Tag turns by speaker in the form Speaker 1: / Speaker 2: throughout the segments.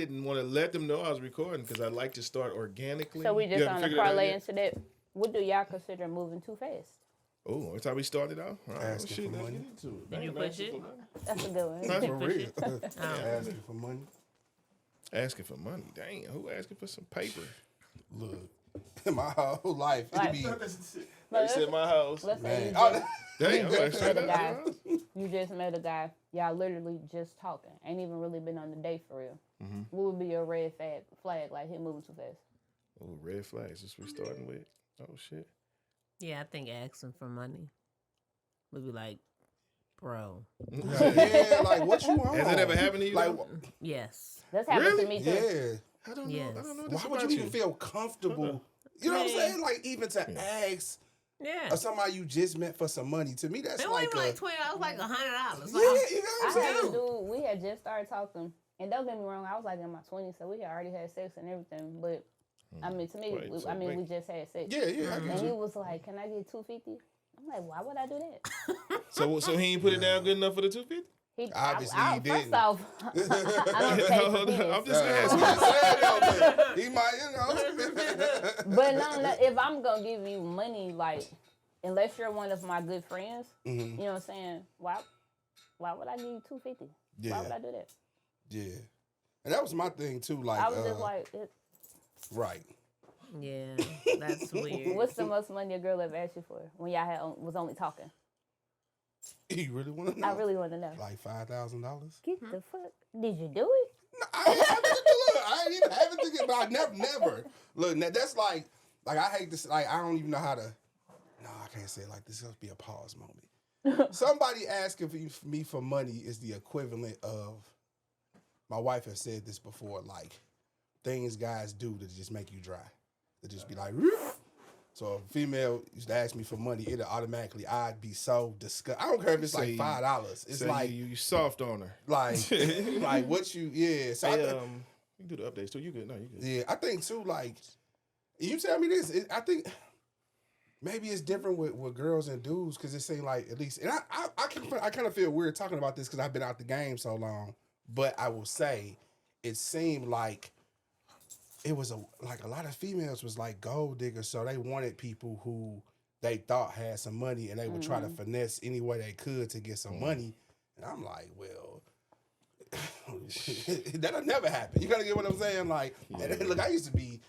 Speaker 1: didn't want to let them know I was recording because I like to start organically.
Speaker 2: So we just
Speaker 1: You
Speaker 2: on
Speaker 1: haven't
Speaker 2: a
Speaker 1: figured that out
Speaker 2: parlay
Speaker 1: yet?
Speaker 2: into that. What do y'all consider moving too fast?
Speaker 1: Oh, that's how we started out? Oh,
Speaker 3: Asking
Speaker 1: shit,
Speaker 3: for
Speaker 1: let's
Speaker 3: money.
Speaker 1: get into it.
Speaker 4: Did you
Speaker 1: Damn,
Speaker 4: push
Speaker 1: asking
Speaker 4: it?
Speaker 1: for money.
Speaker 2: That's a good one.
Speaker 1: Huh?
Speaker 3: For real.
Speaker 4: Oh.
Speaker 3: Asking for money.
Speaker 1: Asking for money. Damn, who asking for some paper?
Speaker 3: Look, my whole life, it
Speaker 2: Like-
Speaker 3: be,
Speaker 1: They said my house.
Speaker 2: Let's say
Speaker 3: man.
Speaker 2: you
Speaker 3: Oh,
Speaker 2: just,
Speaker 1: Damn,
Speaker 2: just
Speaker 1: I'm straight
Speaker 2: met a guy.
Speaker 1: up.
Speaker 2: You just met a guy. Y'all literally just talking. Ain't even really been on the date for real.
Speaker 1: Mm-hmm.
Speaker 2: What would be your red flag? Like him moving too fast.
Speaker 1: Oh, red flags. That's what we're starting with. Oh, shit.
Speaker 4: Yeah, I think asking for money would be like, bro.
Speaker 3: yeah, like what you want?
Speaker 1: Has that ever happened to you?
Speaker 3: Like,
Speaker 1: though?
Speaker 4: Yes.
Speaker 2: That's happened
Speaker 1: Really?
Speaker 2: to me too.
Speaker 3: yeah.
Speaker 1: I don't know.
Speaker 4: Yes.
Speaker 1: I don't know this
Speaker 3: Why would
Speaker 1: about
Speaker 3: you even feel comfortable? You know what I'm
Speaker 4: Yeah.
Speaker 3: saying? Like even to ask
Speaker 4: Yeah.
Speaker 3: somebody you just met for some money. To me, that's
Speaker 4: It
Speaker 3: like
Speaker 4: wasn't
Speaker 3: a
Speaker 4: like $20, like $100.
Speaker 3: yeah.
Speaker 4: Like,
Speaker 3: You know what I'm
Speaker 2: I had a
Speaker 3: saying?
Speaker 2: dude, we had just started talking, and don't get me wrong, I was like in my 20s, so we had already had sex and everything, but I mean, to me,
Speaker 1: Wait, so
Speaker 2: we just had sex.
Speaker 3: Yeah, yeah. I
Speaker 2: And
Speaker 3: get
Speaker 2: he
Speaker 3: you.
Speaker 2: was like, can I get $250? I'm like, why would I do that?
Speaker 1: So he ain't put it down good enough for the 250?
Speaker 2: He,
Speaker 3: Obviously, he didn't.
Speaker 2: First off, I don't pay for
Speaker 1: Hold on,
Speaker 2: penis.
Speaker 1: I'm just asking.
Speaker 3: That's what I'm saying, though, he might, you know.
Speaker 2: But no, if I'm going to give you money, like, unless you're one of my good friends, you know what I'm saying, why would I give you $250? Why
Speaker 3: Yeah.
Speaker 2: would I do that?
Speaker 3: Yeah. And that was my thing too. Like,
Speaker 2: I was just like,
Speaker 3: right.
Speaker 4: yeah, that's weird.
Speaker 2: what's the most money a girl ever asked you for when y'all was only talking?
Speaker 3: You really want to know?
Speaker 2: I really want to know.
Speaker 3: Like $5,000?
Speaker 2: Get the fuck. Did you do it?
Speaker 3: No, I ain't having to look. I ain't even having to get, but I never. Look, now that's like I hate this. Like, I don't even know how to. No, I can't say it like this. It's supposed to be a pause moment. Somebody asking for me for money is the equivalent of. My wife has said this before, like things guys do to just make you dry. To just be like, "Roof." So if a female used to ask me for money, it'll automatically, I'd be so disgusted. I don't care if it's like $5. It's
Speaker 1: So
Speaker 3: like,
Speaker 1: you soft on her.
Speaker 3: like what you, yeah. So
Speaker 1: Hey,
Speaker 3: I
Speaker 1: you can do the updates too. You good? No, you good.
Speaker 3: yeah, I think too, like, you tell me this, I think maybe it's different with girls and dudes because it seems like, at least, and I kind of feel weird talking about this because I've been out the game so long, but I will say it seemed like it was a lot of females was like gold diggers, so they wanted people who they thought had some money and they would try to finesse any way they could to get some money. And I'm like, well, that'll never happen. You gotta get what I'm saying? Like, and look, I used to be,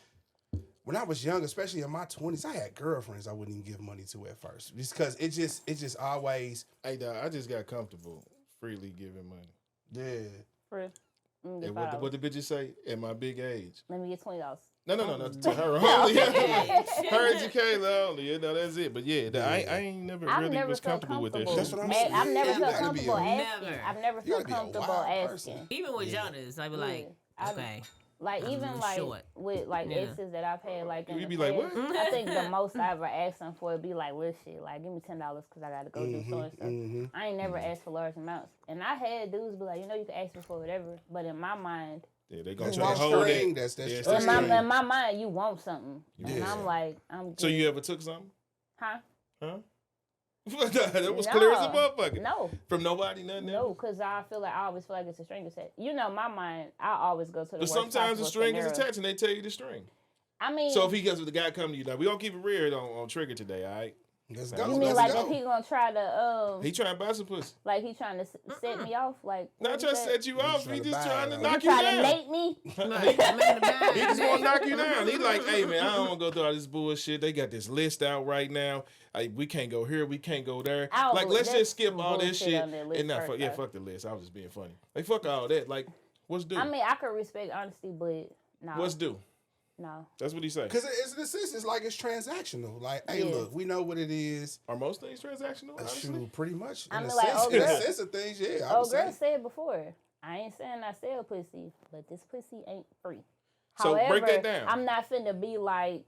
Speaker 3: when I was young, especially in my 20s, I had girlfriends I wouldn't even give money to at first. Just because it just always,
Speaker 1: Hey, dog, I just got comfortable freely giving money.
Speaker 3: yeah.
Speaker 2: For real. Let me get
Speaker 1: And
Speaker 2: $5.
Speaker 1: what the bitches say at my big age.
Speaker 2: Let me get $20.
Speaker 1: No, to her only. Her and Kayla only. You know, that's it. But yeah, I ain't never
Speaker 2: I've
Speaker 1: really
Speaker 2: never
Speaker 1: was
Speaker 2: felt
Speaker 1: comfortable with that
Speaker 3: That's
Speaker 1: shit.
Speaker 3: what I'm saying.
Speaker 2: I've never
Speaker 3: You
Speaker 2: felt
Speaker 3: gotta be
Speaker 2: comfortable
Speaker 3: a-
Speaker 2: asking.
Speaker 4: Never.
Speaker 2: I've never
Speaker 3: You
Speaker 2: felt
Speaker 3: gotta be a
Speaker 2: comfortable
Speaker 3: wild
Speaker 2: asking.
Speaker 3: person.
Speaker 4: Even with Jonas, I'd be like,
Speaker 2: I-
Speaker 4: okay.
Speaker 2: Like
Speaker 4: I'm
Speaker 2: even like
Speaker 4: short.
Speaker 2: with like
Speaker 4: Yeah.
Speaker 2: exes that I've had like in
Speaker 1: You
Speaker 2: the
Speaker 1: be like,
Speaker 2: past,
Speaker 1: what?
Speaker 2: I think the most I ever asked them for would be like, well, shit, like give me $10 because I gotta go do so and stuff. I ain't never asked for large amounts, and I had dudes be like, you know, you can ask me for whatever, but in my mind,
Speaker 1: Yeah, they gonna
Speaker 3: That's
Speaker 1: try
Speaker 3: my
Speaker 1: to hold
Speaker 3: string.
Speaker 1: that.
Speaker 3: That's
Speaker 1: Yeah,
Speaker 3: string.
Speaker 1: it's
Speaker 2: in my mind, you want something, and
Speaker 3: Yeah.
Speaker 2: I'm like, I'm good.
Speaker 1: So you ever took something?
Speaker 2: Huh?
Speaker 1: Huh? That was clear as a motherfucker.
Speaker 2: No.
Speaker 1: From nobody, nothing.
Speaker 2: No, because I always feel like it's a string attached. You know, my mind, I always go to the
Speaker 1: But
Speaker 2: worst
Speaker 1: sometimes the
Speaker 2: possible
Speaker 1: string is
Speaker 2: scenario.
Speaker 1: attached and they tell you the string.
Speaker 2: I mean,
Speaker 1: So if he gets with the guy coming to you, like, we gonna keep it real on Trigger today, all right?
Speaker 3: Let's
Speaker 1: You
Speaker 3: go.
Speaker 2: you mean
Speaker 3: Let's
Speaker 2: like
Speaker 3: go.
Speaker 2: if he gonna try to
Speaker 1: He trying to buy some pussy.
Speaker 2: like he trying to set me off, like
Speaker 1: Not
Speaker 2: what
Speaker 1: just
Speaker 2: you said?
Speaker 1: set you off.
Speaker 3: trying
Speaker 1: He
Speaker 3: to
Speaker 1: just
Speaker 3: buy
Speaker 1: trying
Speaker 3: it,
Speaker 1: to
Speaker 3: huh?
Speaker 1: knock
Speaker 2: You
Speaker 1: you
Speaker 2: trying to
Speaker 1: down.
Speaker 2: mate me?
Speaker 1: He just want to knock you down. He like, hey man, I don't want to go through all this bullshit. They got this list out right now. We can't go here. We can't go there.
Speaker 2: I don't
Speaker 1: Like,
Speaker 2: believe
Speaker 1: let's
Speaker 2: there's
Speaker 1: just skip
Speaker 2: some
Speaker 1: all this
Speaker 2: bullshit
Speaker 1: shit.
Speaker 2: on that list
Speaker 1: And not
Speaker 2: first,
Speaker 1: fuck, yeah,
Speaker 2: though.
Speaker 1: fuck the list. I was just being funny. Like, fuck all that. Like, what's due?
Speaker 2: I mean, I could respect honesty, but no.
Speaker 1: What's due?
Speaker 2: No.
Speaker 1: That's what he say.
Speaker 3: Because it's in a sense, it's like it's transactional. Like, hey,
Speaker 2: Yeah.
Speaker 3: look, we know what it is.
Speaker 1: Are most things transactional? Honestly?
Speaker 3: Shoot, pretty much.
Speaker 2: I
Speaker 3: In
Speaker 2: mean,
Speaker 3: a
Speaker 2: like,
Speaker 3: sense,
Speaker 2: oh,
Speaker 3: in a
Speaker 2: girl-
Speaker 3: sense of things, yeah. I
Speaker 2: Oh,
Speaker 3: would
Speaker 2: girl
Speaker 3: say.
Speaker 2: said before, I ain't saying I sell pussy, but this pussy ain't free.
Speaker 1: So
Speaker 2: However,
Speaker 1: break that down.
Speaker 2: I'm not finna be like,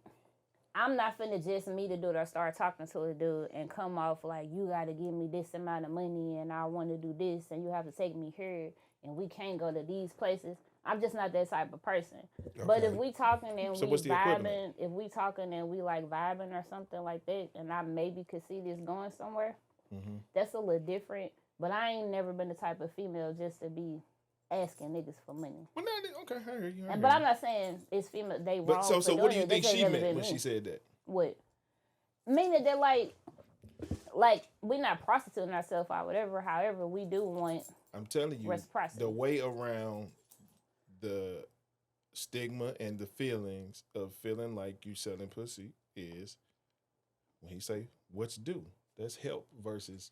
Speaker 2: I'm not finna just meet a dude or start talking to a dude and come off like, you gotta give me this amount of money and I wanna do this and you have to take me here and we can't go to these places. I'm just not that type of person. But if
Speaker 3: Okay.
Speaker 2: we talking and
Speaker 1: So
Speaker 2: we
Speaker 1: what's the
Speaker 2: vibing,
Speaker 1: equivalent?
Speaker 2: if we talking and we like vibing or something like that, and I maybe could see this going somewhere,
Speaker 1: Mm-hmm.
Speaker 2: that's a little different. But I ain't never been the type of female just to be asking niggas for money.
Speaker 1: Well, no, okay, I hear you.
Speaker 2: But I'm not saying it's female. They wrong.
Speaker 1: But so what do you
Speaker 2: doing it.
Speaker 1: think
Speaker 2: They
Speaker 1: she
Speaker 2: just
Speaker 1: meant
Speaker 2: never
Speaker 1: when
Speaker 2: been
Speaker 1: she
Speaker 2: me.
Speaker 1: said that?
Speaker 2: What? Meaning that like we're not prostituting ourselves or whatever. However, we do want.
Speaker 1: I'm telling you,
Speaker 2: reciprocity.
Speaker 1: the way around the stigma and the feelings of feeling like you selling pussy is when he say what's due. That's help versus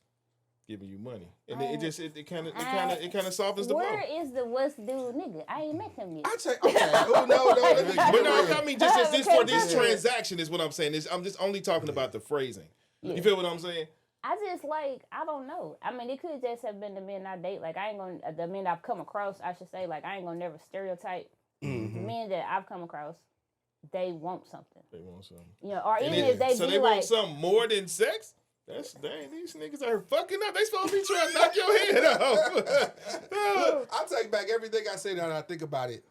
Speaker 1: giving you money, and it kind of softens the blow.
Speaker 2: Where is the what's due nigga? I ain't met him yet.
Speaker 3: I say, okay. Oh no, let me
Speaker 1: But no, I mean just as this for this
Speaker 2: Yeah.
Speaker 1: transaction is what I'm saying. I'm just only talking about the phrasing.
Speaker 2: Yeah.
Speaker 1: You feel what I'm saying?
Speaker 2: I just I don't know. I mean, it could just have been the men I date. Like I ain't gonna the men I've come across. I should say I ain't gonna never stereotype.
Speaker 3: Mm-hmm.
Speaker 2: The men that I've come across, they want something.
Speaker 1: They want something.
Speaker 2: You know, or
Speaker 1: And
Speaker 2: even if they
Speaker 1: so
Speaker 2: be
Speaker 1: they
Speaker 2: like,
Speaker 1: want something more than sex. That's dang. These niggas are fucking up. They supposed to be trying to knock your head off.
Speaker 3: Look, I take back everything I say now that I think about it.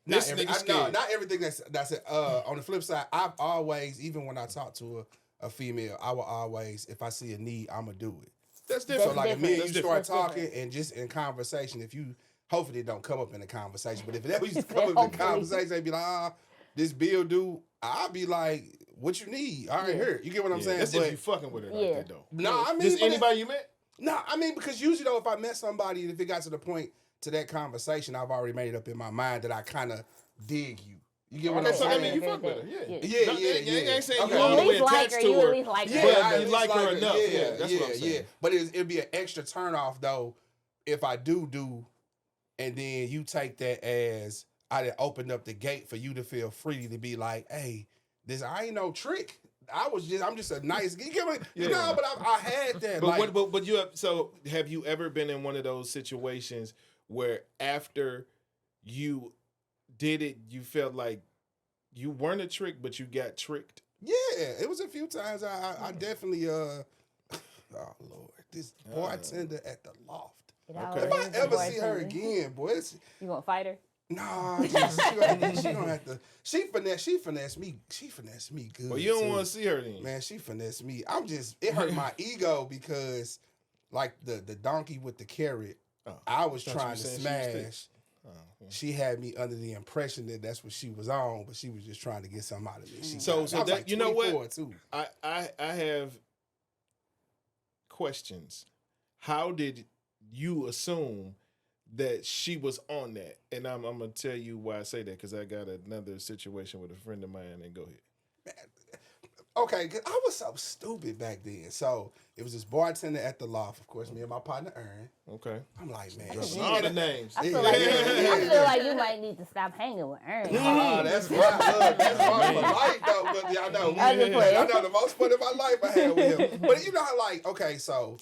Speaker 1: This nigga scared.
Speaker 3: Not everything that's it. On the flip side, I've always, even when I talk to a female, I will always, if I see a need, I'ma do it.
Speaker 1: That's different.
Speaker 3: So like if me and you start
Speaker 2: That's
Speaker 3: talking
Speaker 2: different.
Speaker 3: and just in conversation, if you hopefully it don't come up in the conversation, but if it ever used to come up in the conversation, they be like, this bill due, I'll be like, what you need? All right, here. You get what I'm saying?
Speaker 1: That's
Speaker 3: But
Speaker 1: if you fucking with her like
Speaker 2: Yeah.
Speaker 1: that though.
Speaker 3: no, I mean,
Speaker 1: Just
Speaker 3: but
Speaker 1: anybody you met?
Speaker 3: No, I mean, because usually though, if I met somebody, if it got to the point to that conversation, I've already made it up in my mind that I kind of dig you. You get what I'm
Speaker 1: So I
Speaker 3: saying?
Speaker 1: mean, you fuck with her, yeah.
Speaker 3: Yeah.
Speaker 1: I ain't saying
Speaker 3: Okay.
Speaker 1: you
Speaker 3: You
Speaker 1: all
Speaker 3: at
Speaker 1: the way
Speaker 2: least like
Speaker 1: attached
Speaker 2: her,
Speaker 1: to
Speaker 2: you at
Speaker 1: her.
Speaker 2: least like her.
Speaker 3: Yeah,
Speaker 1: But
Speaker 3: I
Speaker 1: you
Speaker 3: at
Speaker 1: like
Speaker 3: least
Speaker 1: her enough. Yeah, that's what I'm saying.
Speaker 3: Yeah. But it'd be an extra turnoff though if I do, and then you take that as I done opened up the gate for you to feel free to be like, hey, I ain't no trick. I'm just a nice. You get what?
Speaker 1: Yeah.
Speaker 3: No, but I had that.
Speaker 1: But but you have you ever been in one of those situations where after you did it, you felt like you weren't a trick, but you got tricked?
Speaker 3: Yeah, it was a few times. I definitely oh Lord, this bartender at the loft.
Speaker 1: Okay.
Speaker 3: If I ever see her again, boy,
Speaker 2: you gonna fight her?
Speaker 3: nah, she gonna have to. She finessed me. She finessed me good.
Speaker 1: Well, you don't
Speaker 3: too.
Speaker 1: want to see her then.
Speaker 3: Man, she finessed me. It hurt my ego because like the donkey with the carrot, I was
Speaker 1: thought you
Speaker 3: trying
Speaker 1: were
Speaker 3: to
Speaker 1: saying she was thick.
Speaker 3: smash. She had me under the impression that that's what she was on, but she was just trying to get something out of me.
Speaker 1: So
Speaker 3: I was
Speaker 1: that
Speaker 3: like
Speaker 1: you know what?
Speaker 3: 24 too.
Speaker 1: I have questions. How did you assume that she was on that? And I'm gonna tell you why I say that because I got another situation with a friend of mine. And go ahead.
Speaker 3: Okay, 'cause I was so stupid back then. So it was this bartender at the loft. Of course, me and my partner Ern.
Speaker 1: Okay.
Speaker 3: I'm like, man,
Speaker 1: All the names.
Speaker 2: I feel like you might need to stop hanging with Ern.
Speaker 3: Nah, that's right. Look, that's fun for life, though. But y'all know,
Speaker 2: I just playing.
Speaker 3: I know the most fun of my life I had with him. But you know how, like, okay, so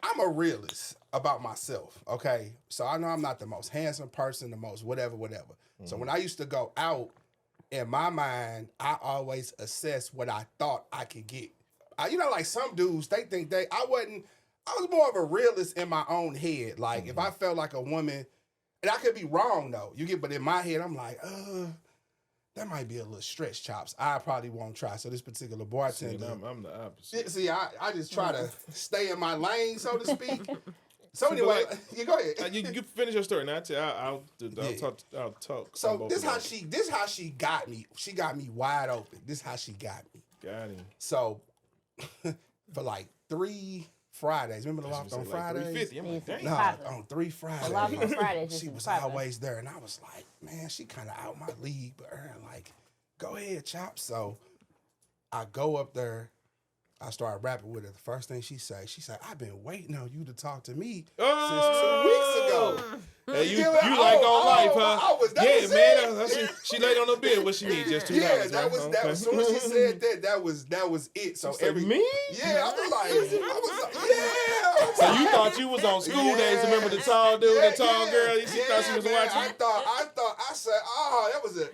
Speaker 3: I'm a realist about myself, okay? So I know I'm not the most handsome person, the most whatever. Mm-hmm. So when I used to go out, in my mind, I always assess what I thought I could get. You know, like some dudes, they think I was more of a realist in my own head. Like, if I felt like a woman, and I could be wrong, though. But in my head, I'm like, that might be a little stretch, Chops. I probably won't try. So this particular bartender.
Speaker 1: See, I'm the opposite.
Speaker 3: See, I just try to stay in my lane, so to speak. So anyway, you go ahead.
Speaker 1: You finish your story. Now I'll talk.
Speaker 3: So this how she got me. She got me wide open. This how she got me.
Speaker 1: Got him.
Speaker 3: So for like 3 Fridays, remember the loft on Fridays?
Speaker 1: 350. I'm like, dang.
Speaker 3: No, on 3 Fridays.
Speaker 2: The loft on Fridays.
Speaker 3: She was
Speaker 2: popping.
Speaker 3: always there, and I was like, man, she kind of out my league, but like, go ahead, Chop. So I go up there. I started rapping with her. The first thing she said, I've been waiting on you to talk to me since 2 weeks ago.
Speaker 1: Hey, you like on life, huh?
Speaker 3: That was
Speaker 1: man. She laid on the bed. What she need? Just $2.
Speaker 3: Yeah, that was as soon as she said that was it. So
Speaker 1: me?
Speaker 3: Yeah, I was like, yeah.
Speaker 1: So you thought you was on school days? Remember the tall dude, the tall girl? She thought she was watching.
Speaker 3: I said, that was
Speaker 1: That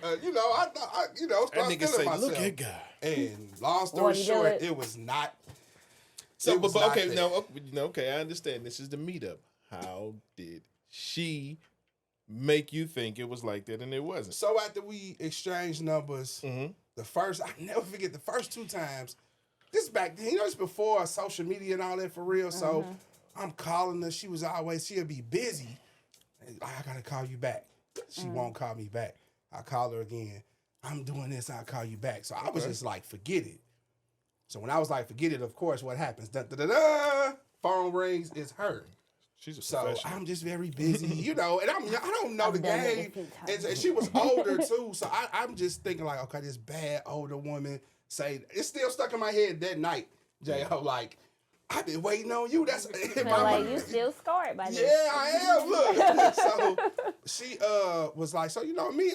Speaker 1: nigga say,
Speaker 3: myself.
Speaker 1: look at God.
Speaker 3: And long story short, it was not.
Speaker 1: So, but okay,
Speaker 3: there.
Speaker 1: okay, I understand. This is the meetup. How did she make you think it was like that and it wasn't?
Speaker 3: So after we exchanged numbers, I never forget the first 2 times. This back then, it's before social media and all that for real. So I'm calling her. She'll be busy. I gotta call you back. She won't call me back. I call her again. I'm doing this. I'll call you back. So I was just like, forget it. So when I was like, forget it, of course, what happens? Phone rings. It's her.
Speaker 1: She's a
Speaker 3: So
Speaker 1: professional.
Speaker 3: I'm just very busy, and I don't know the
Speaker 2: I've done it a
Speaker 3: game.
Speaker 2: few times.
Speaker 3: And she was older too, so I'm just thinking like, okay, this bad older woman say it's still stuck in my head that night. J.O. like, I've been waiting on you. That's
Speaker 2: Feel like you still scarred by this.
Speaker 3: yeah, I am. Look, so she was like, so me,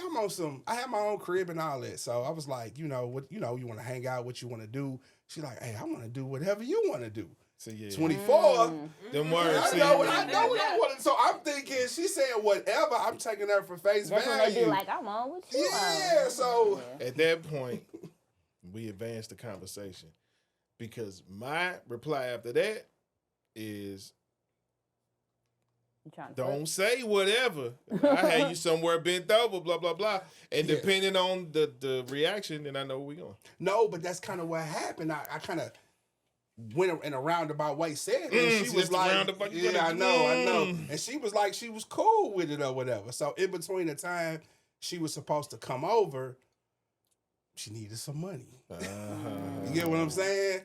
Speaker 3: I have my own crib and all that. So I was like, you want to hang out, what you want to do? She like, hey, I want to do whatever you want to do.
Speaker 1: So, yeah.
Speaker 3: 24.
Speaker 1: Them words.
Speaker 3: I know what I want. So I'm thinking she's saying whatever. I'm taking her for face
Speaker 2: That's
Speaker 3: value.
Speaker 2: when they be like, I'm on with you.
Speaker 3: Yeah, so
Speaker 1: At that point, we advanced the conversation because my reply after that is,
Speaker 2: You trying to
Speaker 1: don't say whatever. I had you somewhere bent over, blah, blah, blah. And
Speaker 3: Yeah.
Speaker 1: depending on the reaction, then I know where we going.
Speaker 3: no, but that's kind of what happened. I kind of went in a roundabout way, said it. And she
Speaker 1: so
Speaker 3: was
Speaker 1: it's the
Speaker 3: like,
Speaker 1: roundabout you
Speaker 3: yeah, I
Speaker 1: gotta-
Speaker 3: know. And she was like, she was cool with it or whatever. So in between the time she was supposed to come over, she needed some money. You get what I'm saying?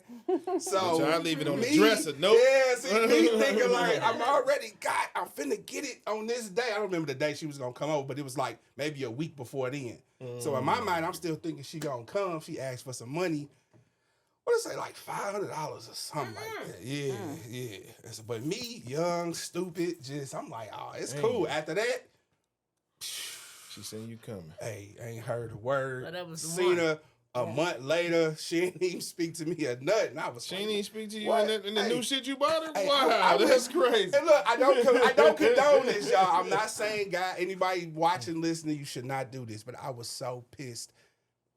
Speaker 3: So
Speaker 1: But y'all leave it on the dresser. Nope.
Speaker 3: Yeah, see, me thinking like, I'm finna get it on this day. I don't remember the day she was gonna come over, but it was like maybe a week before then. So in my mind, I'm still thinking she gonna come. She asked for some money. What did I say, like $500 or something like that? Yeah, yeah. But me, young, stupid, I'm like, oh, it's cool. After that,
Speaker 1: She seen you coming.
Speaker 3: hey, ain't heard a word.
Speaker 4: Well, that was the
Speaker 3: Seen
Speaker 4: one.
Speaker 3: her a month later. She didn't even speak to me or nothing. I was
Speaker 1: She
Speaker 3: like,
Speaker 1: ain't even speak to you
Speaker 3: What?
Speaker 1: in the
Speaker 3: Hey.
Speaker 1: new shit you bought her?
Speaker 3: Hey,
Speaker 1: Wow,
Speaker 3: I
Speaker 1: that's crazy.
Speaker 3: And look, I don't condone this, y'all. I'm not saying, God, anybody watching, listening, you should not do this. But I was so pissed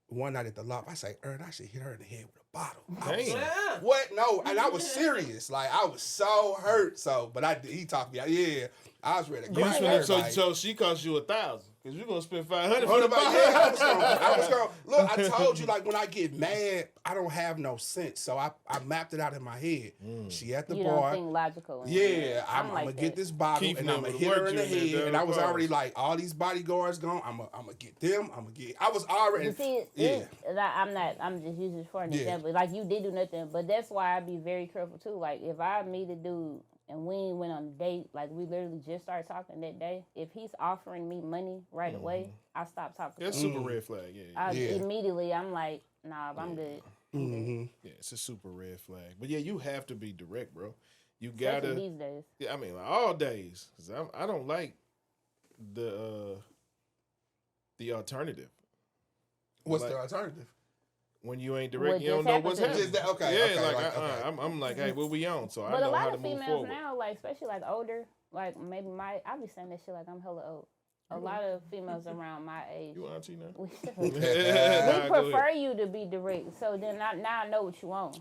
Speaker 3: one night at the loft. I say, I should hit her in the head with a bottle. I was
Speaker 1: Damn.
Speaker 3: like, what? No, and I was serious. Like I was so hurt. So, but he talked me out. Yeah, I was ready to
Speaker 1: You
Speaker 3: cry.
Speaker 1: spent, so she cost you $1,000 because you're gonna spend $500 for the bottle.
Speaker 3: I was gonna look. I told you, like when I get mad, I don't have no sense. So I mapped it out in my head. She at the
Speaker 2: You
Speaker 3: bar.
Speaker 2: don't think logical.
Speaker 3: Yeah, I'm
Speaker 2: like
Speaker 3: gonna
Speaker 2: that.
Speaker 3: get this bottle
Speaker 1: Keith
Speaker 3: and I'm
Speaker 1: never
Speaker 3: gonna hit her in the
Speaker 1: worked you in
Speaker 3: head.
Speaker 1: that
Speaker 3: And I was
Speaker 1: bars.
Speaker 3: already like, all these bodyguards gone. I'm gonna get them. I was already.
Speaker 2: You see, I'm just using it for an
Speaker 3: Yeah.
Speaker 2: example. Like, you did do nothing, but that's why I be very careful, too. Like, if I meet a dude and we ain't went on a date, like, we literally just started talking that day, if he's offering me money right away, I stop talking
Speaker 1: That's
Speaker 2: to him.
Speaker 1: super red flag. Yeah,
Speaker 3: Yeah.
Speaker 2: Immediately, I'm like, nah, I'm good.
Speaker 3: Mhm.
Speaker 1: yeah, it's a super red flag. But yeah, you have to be direct, bro. You
Speaker 2: Especially
Speaker 1: gotta.
Speaker 2: these days.
Speaker 1: Yeah, I mean, like, all days. 'Cause I don't like the alternative.
Speaker 3: What's
Speaker 1: Like-
Speaker 3: the alternative?
Speaker 1: When you ain't direct,
Speaker 2: What
Speaker 1: you don't
Speaker 2: just
Speaker 1: know
Speaker 2: happened
Speaker 1: what's
Speaker 2: to you.
Speaker 1: happening.
Speaker 3: Just that- okay,
Speaker 1: Yeah,
Speaker 3: okay,
Speaker 1: like,
Speaker 3: okay.
Speaker 1: I'm like, hey, what we on? So I
Speaker 2: But a
Speaker 1: know
Speaker 2: lot
Speaker 1: how to
Speaker 2: of
Speaker 1: move
Speaker 2: females
Speaker 1: forward.
Speaker 2: now, like, especially like older, like maybe I be saying that shit like I'm hella old. A lot of females around my age.
Speaker 1: You auntie now?
Speaker 2: We
Speaker 1: Nah, go
Speaker 2: prefer
Speaker 1: ahead.
Speaker 2: you to be direct. So then now I know what you want.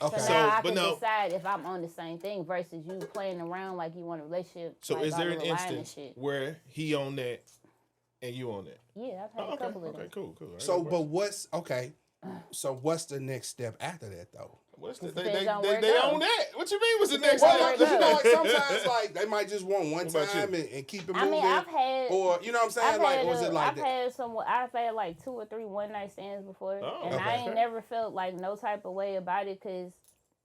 Speaker 3: Okay.
Speaker 2: So
Speaker 1: So,
Speaker 2: now I
Speaker 1: but
Speaker 2: can
Speaker 1: no-
Speaker 2: decide if I'm on the same thing versus you playing around like you want a relationship.
Speaker 1: So
Speaker 2: like
Speaker 1: is
Speaker 2: all
Speaker 1: there
Speaker 2: the
Speaker 1: an
Speaker 2: little lying and
Speaker 1: instance
Speaker 2: shit.
Speaker 1: where he on that and you on that?
Speaker 2: Yeah, I've had
Speaker 1: Oh,
Speaker 2: a
Speaker 1: okay,
Speaker 2: couple of
Speaker 1: okay,
Speaker 2: them.
Speaker 1: cool. I
Speaker 3: So,
Speaker 1: got
Speaker 3: but
Speaker 1: questions.
Speaker 3: what's okay? So, what's the next step after that, though?
Speaker 1: What's the,
Speaker 2: It
Speaker 1: they
Speaker 2: depends on where it
Speaker 1: they
Speaker 2: goes.
Speaker 1: on that? What you mean? What's the
Speaker 2: Depends
Speaker 1: next
Speaker 2: on
Speaker 1: step?
Speaker 2: where it
Speaker 3: Well, you know, like
Speaker 2: goes.
Speaker 3: sometimes like they might just want one
Speaker 1: What about
Speaker 3: time
Speaker 1: you?
Speaker 3: and keep it
Speaker 2: I
Speaker 3: moving,
Speaker 2: mean, I've had
Speaker 3: or you know what I'm saying, like, or is it like
Speaker 2: I've
Speaker 3: that?
Speaker 2: I've had like 2 or 3 one night stands before,
Speaker 1: Oh,
Speaker 2: and
Speaker 3: okay.
Speaker 2: I ain't never felt like no type of way about it because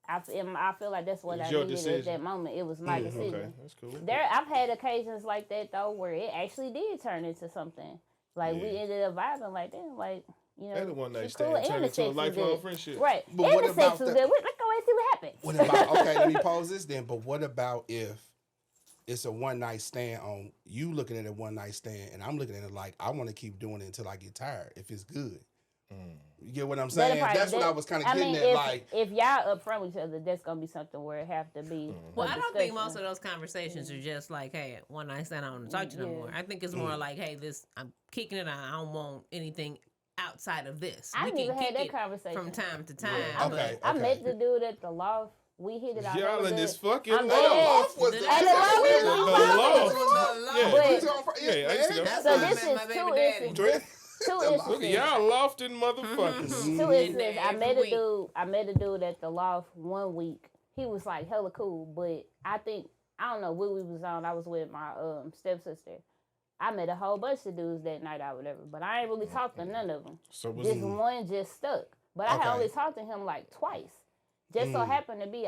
Speaker 2: I feel like that's what
Speaker 1: It was
Speaker 2: I
Speaker 1: your
Speaker 2: needed at
Speaker 1: decision.
Speaker 2: that moment. It was my decision.
Speaker 1: Okay, that's cool.
Speaker 2: I've had occasions like that though where it actually did turn into something. Like we
Speaker 1: Yeah.
Speaker 2: ended up vibing like damn, like you know,
Speaker 1: That the one night
Speaker 2: she's cool
Speaker 1: stand
Speaker 2: and
Speaker 1: turned
Speaker 2: the
Speaker 1: into a
Speaker 2: sex was
Speaker 1: lifelong
Speaker 2: good.
Speaker 1: friendship.
Speaker 2: Right,
Speaker 3: But
Speaker 2: and
Speaker 3: what
Speaker 2: the
Speaker 3: about
Speaker 2: sex was
Speaker 3: the-
Speaker 2: good. Let's go and see what happens.
Speaker 3: What about okay? Let me pose this then. But what about if it's a one night stand on you looking at a one night stand and I'm looking at it like I want to keep doing it until I get tired if it's good. You get what I'm
Speaker 2: That'll
Speaker 3: saying?
Speaker 2: probably-
Speaker 3: That's what I was kind of getting at.
Speaker 2: if,
Speaker 3: Like,
Speaker 2: if y'all upfront with each other, that's gonna be something where it have to be.
Speaker 4: Well,
Speaker 2: a
Speaker 4: I don't think
Speaker 2: discussion.
Speaker 4: most of those conversations are just like, hey, one night stand, I don't want to talk to you no
Speaker 2: Yeah.
Speaker 4: more. I think it's more like, hey, I'm kicking it. I don't want anything outside of this.
Speaker 2: I
Speaker 4: We
Speaker 2: didn't even
Speaker 4: can
Speaker 2: had
Speaker 4: kick
Speaker 2: that
Speaker 4: it
Speaker 2: conversation
Speaker 4: from time to time.
Speaker 3: Okay.
Speaker 2: I met the dude at the loft. We hit it out.
Speaker 1: Y'all
Speaker 2: hella
Speaker 1: in this
Speaker 2: good.
Speaker 1: fucking
Speaker 2: I'm
Speaker 3: the
Speaker 2: dead.
Speaker 3: loft was the
Speaker 4: The
Speaker 2: loft
Speaker 3: Yeah,
Speaker 1: was the
Speaker 3: loft.
Speaker 1: Yeah.
Speaker 2: But-
Speaker 3: He's on-
Speaker 1: Yeah, I used to go.
Speaker 4: That's
Speaker 2: So
Speaker 4: why I
Speaker 2: this
Speaker 4: met
Speaker 2: is
Speaker 4: my baby
Speaker 2: two
Speaker 4: daddy.
Speaker 2: instances. Two
Speaker 3: The loft.
Speaker 1: Look
Speaker 2: instances.
Speaker 1: at y'all lofting motherfuckers.
Speaker 2: Two
Speaker 4: In
Speaker 2: instances.
Speaker 4: there
Speaker 2: I
Speaker 4: every
Speaker 2: met a
Speaker 4: week.
Speaker 2: dude. I met a dude at the loft one week, he was like hella cool. But I don't know what we was on. I was with my stepsister. I met a whole bunch of dudes that night or whatever, but I ain't really talked to none of them.
Speaker 1: So was
Speaker 2: This one just stuck. But I had
Speaker 3: Okay.
Speaker 2: only talked to him like twice. Just so happened to be,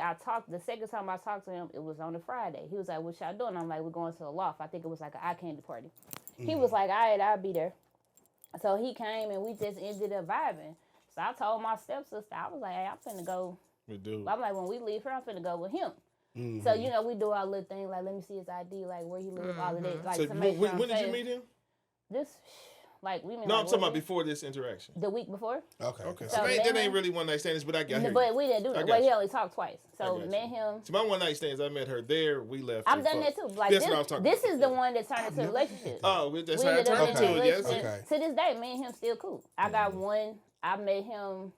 Speaker 2: the second time I talked to him, it was on a Friday. He was like, what y'all doing? I'm like, we're going to the loft. I think it was like an eye candy party. He was like, all right, I'll be there. So he came and we just ended up vibing. So I told my stepsister, I was like, hey, I'm finna go. I'm like, when we leave here, I'm finna go with him. So, you know, we do our little thing, like, let me see his ID, like, where he live, all of that. Like,
Speaker 1: So
Speaker 2: to make sure
Speaker 1: when did you meet him?
Speaker 2: This, like, we met
Speaker 1: No,
Speaker 2: like,
Speaker 1: I'm talking about before this interaction.
Speaker 2: the week before.
Speaker 3: Okay.
Speaker 1: Okay,
Speaker 2: So
Speaker 1: so that
Speaker 2: then-
Speaker 1: ain't really one night stands, but I got her.
Speaker 2: But we didn't do
Speaker 1: I
Speaker 2: that.
Speaker 1: got
Speaker 2: Well, he
Speaker 1: you.
Speaker 2: only talked twice. So
Speaker 1: got
Speaker 2: met
Speaker 1: you.
Speaker 2: him.
Speaker 1: So my one night stands, I met her there. We left.
Speaker 2: I've
Speaker 1: and
Speaker 2: done that
Speaker 1: fucked.
Speaker 2: too. Like
Speaker 1: That's what I was talking
Speaker 2: this
Speaker 1: about.
Speaker 2: is the one that turned into a
Speaker 3: never
Speaker 2: relationship.
Speaker 1: Oh, that's
Speaker 2: We
Speaker 1: how it
Speaker 2: ended up
Speaker 1: turned
Speaker 2: into a
Speaker 1: into it. Yes.
Speaker 2: relationship.
Speaker 3: Okay.
Speaker 2: To this day, me and him still cool. I got one. I met him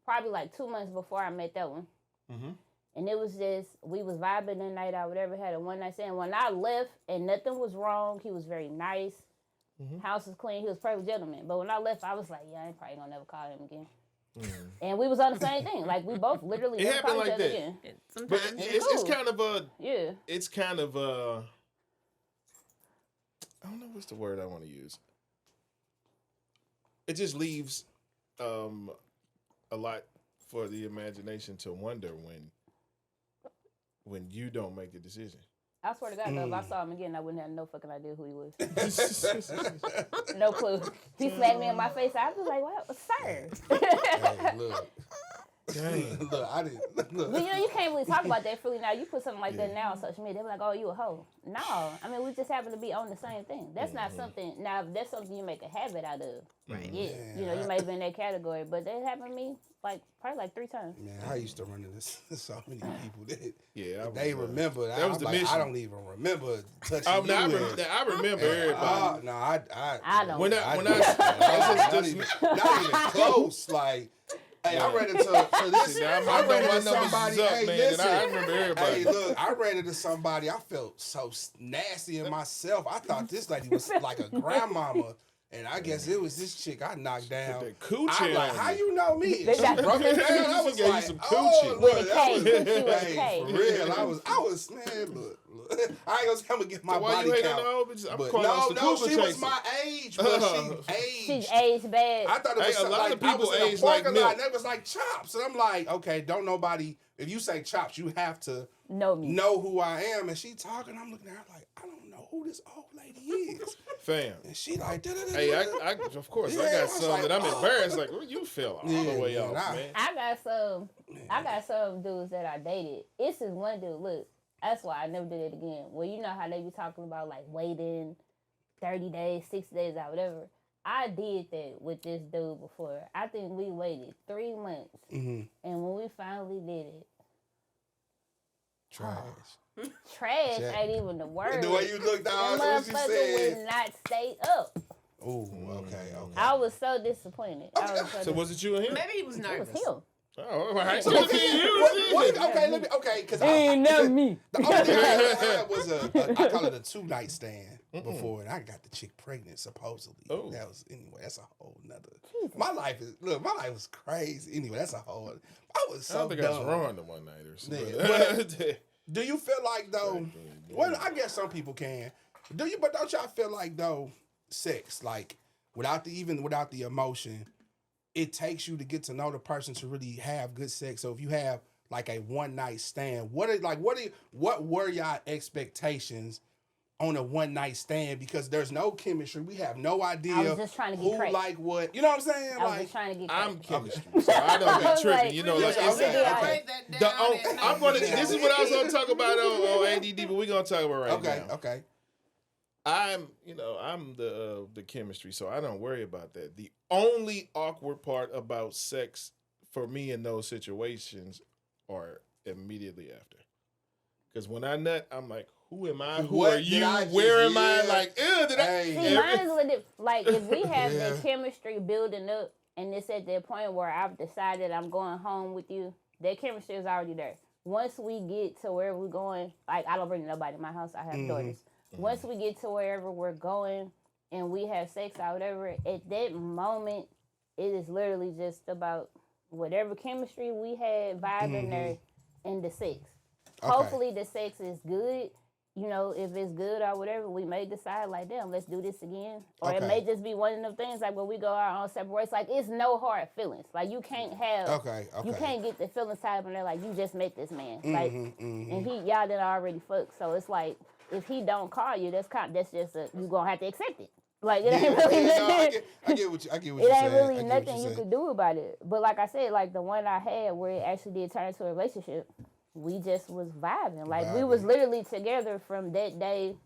Speaker 2: probably like 2 months before I met that one. And it was just, we was vibing that night or whatever, had a one night stand. When I left and nothing was wrong, he was very nice. House was clean. He was a perfect gentleman. But when I left, I was like, yeah, I ain't probably gonna never call him again. And we was on the same thing. Like, we both literally
Speaker 1: It
Speaker 2: never
Speaker 1: happened
Speaker 2: called each
Speaker 1: like
Speaker 2: other
Speaker 1: that.
Speaker 2: again.
Speaker 1: But
Speaker 4: Sometimes
Speaker 1: it's kind of a,
Speaker 2: Yeah.
Speaker 1: it's kind of a, I don't know what's the word I want to use. It just leaves a lot for the imagination to wonder when you don't make a decision.
Speaker 2: I swear to God, though, if I saw him again, I wouldn't have no fucking idea who he was. No clue. He smacked me in my face. I was like, what? Sir.
Speaker 3: Hey, look.
Speaker 1: Dang.
Speaker 3: Look, I didn't. Look.
Speaker 2: But you know, you can't really talk about that freely now. You put something like that now on social media, they're like, oh, you a hoe. No. I mean, we just happen to be on the same thing. That's not something, now, if that's something you make a habit out of.
Speaker 4: Right.
Speaker 2: Yeah. You know, you may be in that category, but that happened to me, like, probably like 3 times.
Speaker 3: Man, I used to run into so many people that
Speaker 1: Yeah,
Speaker 3: they remember.
Speaker 1: that was the mission.
Speaker 3: I don't even remember touching
Speaker 1: I remember everybody.
Speaker 3: No,
Speaker 2: I don't.
Speaker 1: When I
Speaker 3: not even close. Like, hey, I ran into so this.
Speaker 1: Now
Speaker 3: I ran into
Speaker 1: my numbers
Speaker 3: somebody.
Speaker 1: is up,
Speaker 3: Hey,
Speaker 1: man,
Speaker 3: listen.
Speaker 1: and I remember everybody.
Speaker 3: Hey, look, I ran into somebody. I felt so nasty in myself. I thought this lady was like a grandmama. And I guess it was this chick I knocked down.
Speaker 1: That coochie
Speaker 3: I'm like,
Speaker 1: on
Speaker 3: how
Speaker 1: you.
Speaker 3: you know me?
Speaker 2: They
Speaker 3: She
Speaker 2: got-
Speaker 3: broke it down. I
Speaker 1: She
Speaker 3: was
Speaker 1: gave you
Speaker 3: like,
Speaker 1: some
Speaker 3: oh,
Speaker 1: coochie.
Speaker 3: look,
Speaker 2: With a
Speaker 3: that
Speaker 2: K.
Speaker 3: was-
Speaker 2: Coochie with a
Speaker 3: hey,
Speaker 2: K.
Speaker 3: for real. I was, man, look. I ain't gonna say I'm gonna get my
Speaker 1: So why
Speaker 3: body
Speaker 1: you hating
Speaker 3: count.
Speaker 1: on the old bitches? I'm
Speaker 3: But
Speaker 1: calling us the
Speaker 3: no,
Speaker 1: cougar
Speaker 3: she was
Speaker 1: chaser.
Speaker 3: my age, but she
Speaker 2: She's
Speaker 3: aged.
Speaker 2: aged bad.
Speaker 3: I thought it was
Speaker 1: Hey, a
Speaker 3: something
Speaker 1: lot
Speaker 3: like
Speaker 1: of
Speaker 3: I
Speaker 1: people
Speaker 3: was in a
Speaker 1: age like
Speaker 3: parking lot,
Speaker 1: milk.
Speaker 3: and they was like Chops, and I'm like, okay, don't nobody. If you say Chops, you have to
Speaker 2: Know me.
Speaker 3: know who I am. And she talking, I'm looking at her like, I don't know who this old lady is.
Speaker 1: Fam.
Speaker 3: And she like, da-da-da-da.
Speaker 1: Hey, I of course, I
Speaker 3: Yeah, I
Speaker 1: got
Speaker 3: was
Speaker 1: some
Speaker 3: like,
Speaker 1: that I'm
Speaker 3: oh.
Speaker 1: embarrassed. Like, well, you fell all
Speaker 3: Yeah,
Speaker 1: the way
Speaker 3: man,
Speaker 1: off, man.
Speaker 2: I got some dudes that I dated. It's this one dude, look, that's why I never did it again. Well, you know how they be talking about like waiting 30 days, 60 days out, whatever. I did that with this dude before. I think we waited 3 months.
Speaker 3: Mhm.
Speaker 2: And when we finally did it,
Speaker 3: Trash.
Speaker 2: trash
Speaker 3: Jack.
Speaker 2: ain't even the word.
Speaker 3: The way you looked
Speaker 2: That
Speaker 3: out, what you
Speaker 2: motherfucker
Speaker 3: said.
Speaker 2: would not stay up.
Speaker 3: Ooh, okay.
Speaker 2: I was so disappointed. I was
Speaker 1: So was it you and him?
Speaker 4: Maybe he was
Speaker 2: It
Speaker 4: nervous.
Speaker 2: was him.
Speaker 1: Oh, all right.
Speaker 3: So
Speaker 1: So
Speaker 3: what,
Speaker 1: you
Speaker 3: okay, let me, because
Speaker 2: Ain't nothing me.
Speaker 3: the only thing I ever had was I call it a 2-night stand before, and I got the chick pregnant supposedly.
Speaker 1: Oh.
Speaker 3: That was, anyway, that's a whole nother. My life was crazy. Anyway, that's a whole, I was
Speaker 1: I
Speaker 3: so
Speaker 1: don't think
Speaker 3: dumb.
Speaker 1: I was wrong the one night or something.
Speaker 3: Yeah, Do you feel like though, well, I guess some people can. But don't y'all feel like though, sex, like without the emotion, it takes you to get to know the person to really have good sex. So if you have like a 1-night stand, what were y'all expectations on a 1-night stand? Because there's no chemistry. We have no idea
Speaker 2: I was just trying to get
Speaker 3: who
Speaker 2: crazy.
Speaker 3: like what. You know what I'm saying?
Speaker 2: I was
Speaker 3: Like
Speaker 2: just trying to get crazy.
Speaker 1: I'm chemistry, so I don't be tripping.
Speaker 2: Like,
Speaker 1: You know,
Speaker 3: yeah,
Speaker 1: like
Speaker 3: okay,
Speaker 1: it's,
Speaker 3: okay.
Speaker 4: Write that down.
Speaker 1: I'm gonna. This is what I was gonna talk about on ADD, but we're gonna talk about right now.
Speaker 3: Okay.
Speaker 1: I'm the chemistry, so I don't worry about that. The only awkward part about sex for me in those situations are immediately after. Because when I nut, I'm like, who am I? Who
Speaker 3: What
Speaker 1: are
Speaker 3: did
Speaker 1: you?
Speaker 3: I just-
Speaker 1: Where am I?
Speaker 3: yeah.
Speaker 1: Like, ew, did
Speaker 3: Hey.
Speaker 2: See, mine is a little different. Like, if we have
Speaker 3: Yeah.
Speaker 2: that chemistry building up and it's at that point where I've decided I'm going home with you, that chemistry is already there. Once we get to where we're going, like, I don't bring nobody to my house. I have daughters. Once we get to wherever we're going and we have sex or whatever, at that moment, it is literally just about whatever chemistry we had vibing there. and the sex.
Speaker 3: Okay.
Speaker 2: Hopefully the sex is good. You know, if it's good or whatever, we may decide like, damn, let's do this again. Or it
Speaker 3: Okay.
Speaker 2: may just be one of them things like when we go our own separate ways. Like it's no hard feelings. Like you can't have,
Speaker 3: Okay.
Speaker 2: you can't get the feelings tied when they're like, you just met this man, like, and y'all done already fucked. So it's like if he don't call you, that's just you gonna have to accept it. Like it ain't really nothing.
Speaker 3: I get what you. I get what
Speaker 2: It
Speaker 3: you're
Speaker 2: ain't
Speaker 3: saying.
Speaker 2: really nothing you could do about it. But like I said, like the one I had where it actually did turn into a relationship, we just was vibing. Like we was literally together from that day,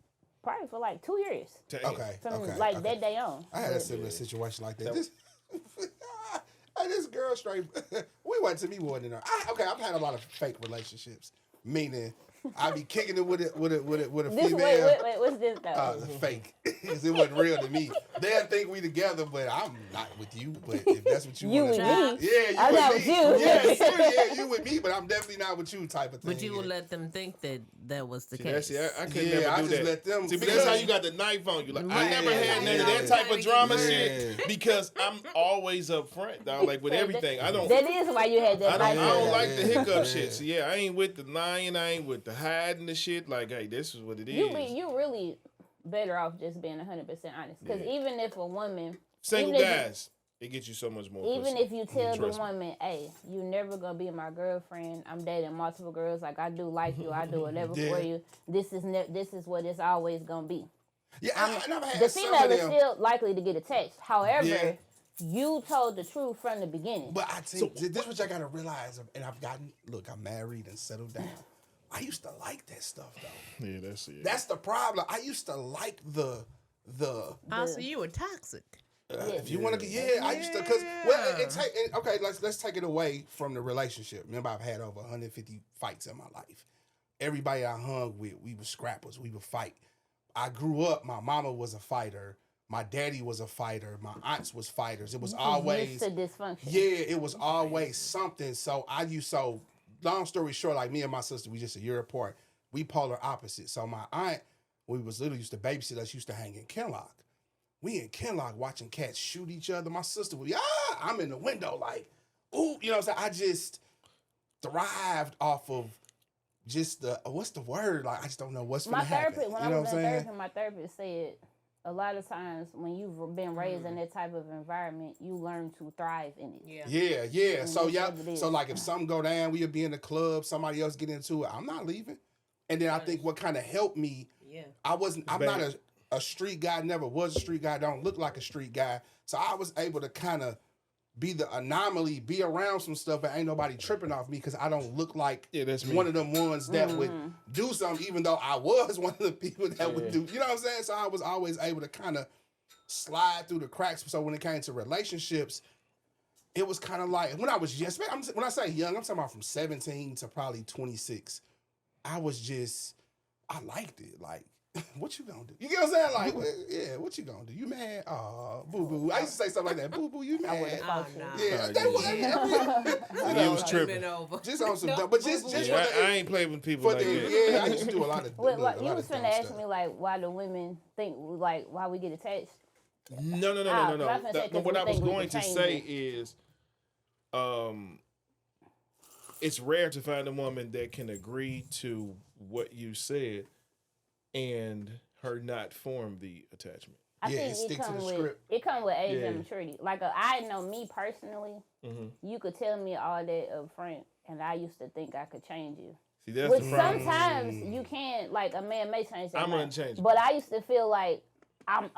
Speaker 2: probably for like 2 years.
Speaker 3: Okay.
Speaker 2: From
Speaker 3: okay.
Speaker 2: like that day on.
Speaker 3: I had a similar situation like that. This girl straight. We went to me more than her. I've had a lot of fake relationships, meaning I be kicking it with a
Speaker 2: This
Speaker 3: female.
Speaker 2: wait, what's this though?
Speaker 3: Fake, because it wasn't real to me. They'll think we together, but I'm not with you. But if that's what you want to
Speaker 2: with
Speaker 3: do,
Speaker 2: me.
Speaker 3: yeah, you
Speaker 2: I'm
Speaker 3: with
Speaker 2: not
Speaker 3: me.
Speaker 2: with you.
Speaker 3: Yeah, you with me, but I'm definitely not with you, type of thing.
Speaker 4: But you will let them think that that was the case.
Speaker 1: I could
Speaker 3: Yeah,
Speaker 1: never
Speaker 3: I
Speaker 1: do
Speaker 3: just
Speaker 1: that.
Speaker 3: let them-
Speaker 1: See, but that's how
Speaker 3: because-
Speaker 1: you got the knife on you. Like I
Speaker 4: Right.
Speaker 1: never had none of that
Speaker 3: Yeah.
Speaker 1: type of drama
Speaker 3: Yeah.
Speaker 1: shit because I'm always up front, dog. Like with everything, I don't.
Speaker 2: That is why you had that.
Speaker 1: I don't
Speaker 2: nice
Speaker 1: like the hiccup
Speaker 3: Yeah.
Speaker 1: shit. So yeah, I ain't with the lying. I ain't with the hiding the shit. Like, hey, this is what it is.
Speaker 2: You really better off just being 100% honest. Because even if a woman,
Speaker 1: Single
Speaker 2: even if you-
Speaker 1: guys, it gets you so much more.
Speaker 2: even
Speaker 1: pussy.
Speaker 2: if you tell the
Speaker 1: Trust me.
Speaker 2: woman, hey, you never gonna be my girlfriend. I'm dating multiple girls. Like I do like you. I do whatever
Speaker 3: Yeah.
Speaker 2: for you. This is what it's always gonna be.
Speaker 3: Yeah, and I've had
Speaker 2: The
Speaker 3: some
Speaker 2: female
Speaker 3: of
Speaker 2: is
Speaker 3: them.
Speaker 2: still likely to get attached. However,
Speaker 3: Yeah.
Speaker 2: you told the truth from the beginning.
Speaker 3: But I think this is what y'all gotta realize, and I'm married and settled down. I used to like that stuff though.
Speaker 1: Yeah, that's it.
Speaker 3: That's the problem. I used to like the.
Speaker 4: Also, you were toxic.
Speaker 3: If you want to, I used to, cause okay, let's take it away from the relationship. Remember, I've had over 150 fights in my life. Everybody I hung with, we were scrappers. We would fight. I grew up. My mama was a fighter. My daddy was a fighter. My aunts was fighters. It was always
Speaker 2: used to dysfunction.
Speaker 3: Yeah, it was always something. So long story short, like me and my sister, we just a year apart. We polar opposites. So my aunt, we was literally used to babysit us, used to hang in Kenlock. We in Kenlock watching cats shoot each other. My sister would, I'm in the window like, ooh, you know what I'm saying? I just thrived off of just what's the word? Like, I just don't know what's going to happen.
Speaker 2: When
Speaker 3: you know
Speaker 2: I
Speaker 3: what
Speaker 2: was
Speaker 3: I'm
Speaker 2: in
Speaker 3: saying?
Speaker 2: therapy, my therapist said a lot of times when you've been raised in that type of environment, you learn to thrive in it.
Speaker 3: Yeah. So
Speaker 2: that's what it is.
Speaker 3: so like if something go down, we'll be in the club, somebody else get into it, I'm not leaving. And then I think what kind of helped me, I'm not a street guy, never was a street guy, don't look like a street guy. So I was able to kind of be the anomaly, be around some stuff, and ain't nobody tripping off me because I don't look like
Speaker 1: that's me.
Speaker 3: one of them ones that would do something, even though I was one of the people that would do, you know what I'm saying? So I was always able to kind of slide through the cracks. So when it came to relationships, it was kind of like, when I was when I say young, I'm talking about from 17 to probably 26. I liked it. Like, what you gonna do? You get what I'm saying? Like, what you gonna do? You mad? Oh, boo boo. I used to say stuff like that. Boo boo, you mad? Yeah, that was.
Speaker 1: You was tripping.
Speaker 3: Just on some dumb, but just
Speaker 1: I ain't playing with people like that.
Speaker 3: Yeah, I used to do a lot of.
Speaker 2: Like, you was finna ask me like why do women think like why we get attached?
Speaker 1: No. What I was going to say is, it's rare to find a woman that can agree to what you said and her not form the attachment.
Speaker 2: I think it comes with age and maturity. Like I know me personally, you could tell me all that up front, and I used to think I could change you.
Speaker 1: See, that's
Speaker 2: Which
Speaker 1: the problem.
Speaker 2: sometimes you can't. Like a man may change.
Speaker 1: I'm unchangeable.
Speaker 2: But I used to feel like now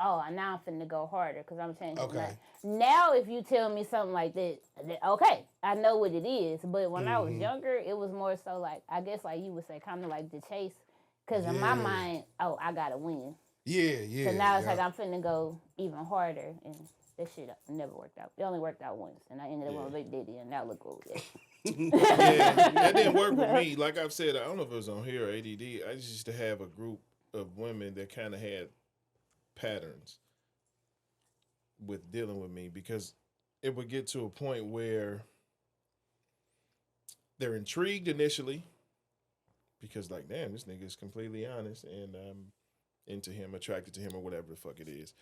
Speaker 2: I'm finna go harder because I'm changing.
Speaker 3: Okay.
Speaker 2: Now if you tell me something like that, okay, I know what it is. But when I was younger, it was more so like I guess like you would say kind of like the chase. Because in my mind, I gotta win.
Speaker 3: Yeah.
Speaker 2: So now it's like I'm finna go even harder, and that shit never worked out. It only worked out once, and I ended up with my baby daddy, and now look what we at.
Speaker 1: Yeah, that didn't work with me. Like I've said, I don't know if it was on here or ADD. I just used to have a group of women that kind of had patterns with dealing with me because it would get to a point where they're intrigued initially because like, damn, this nigga is completely honest and I'm into him, attracted to him or whatever the fuck it is.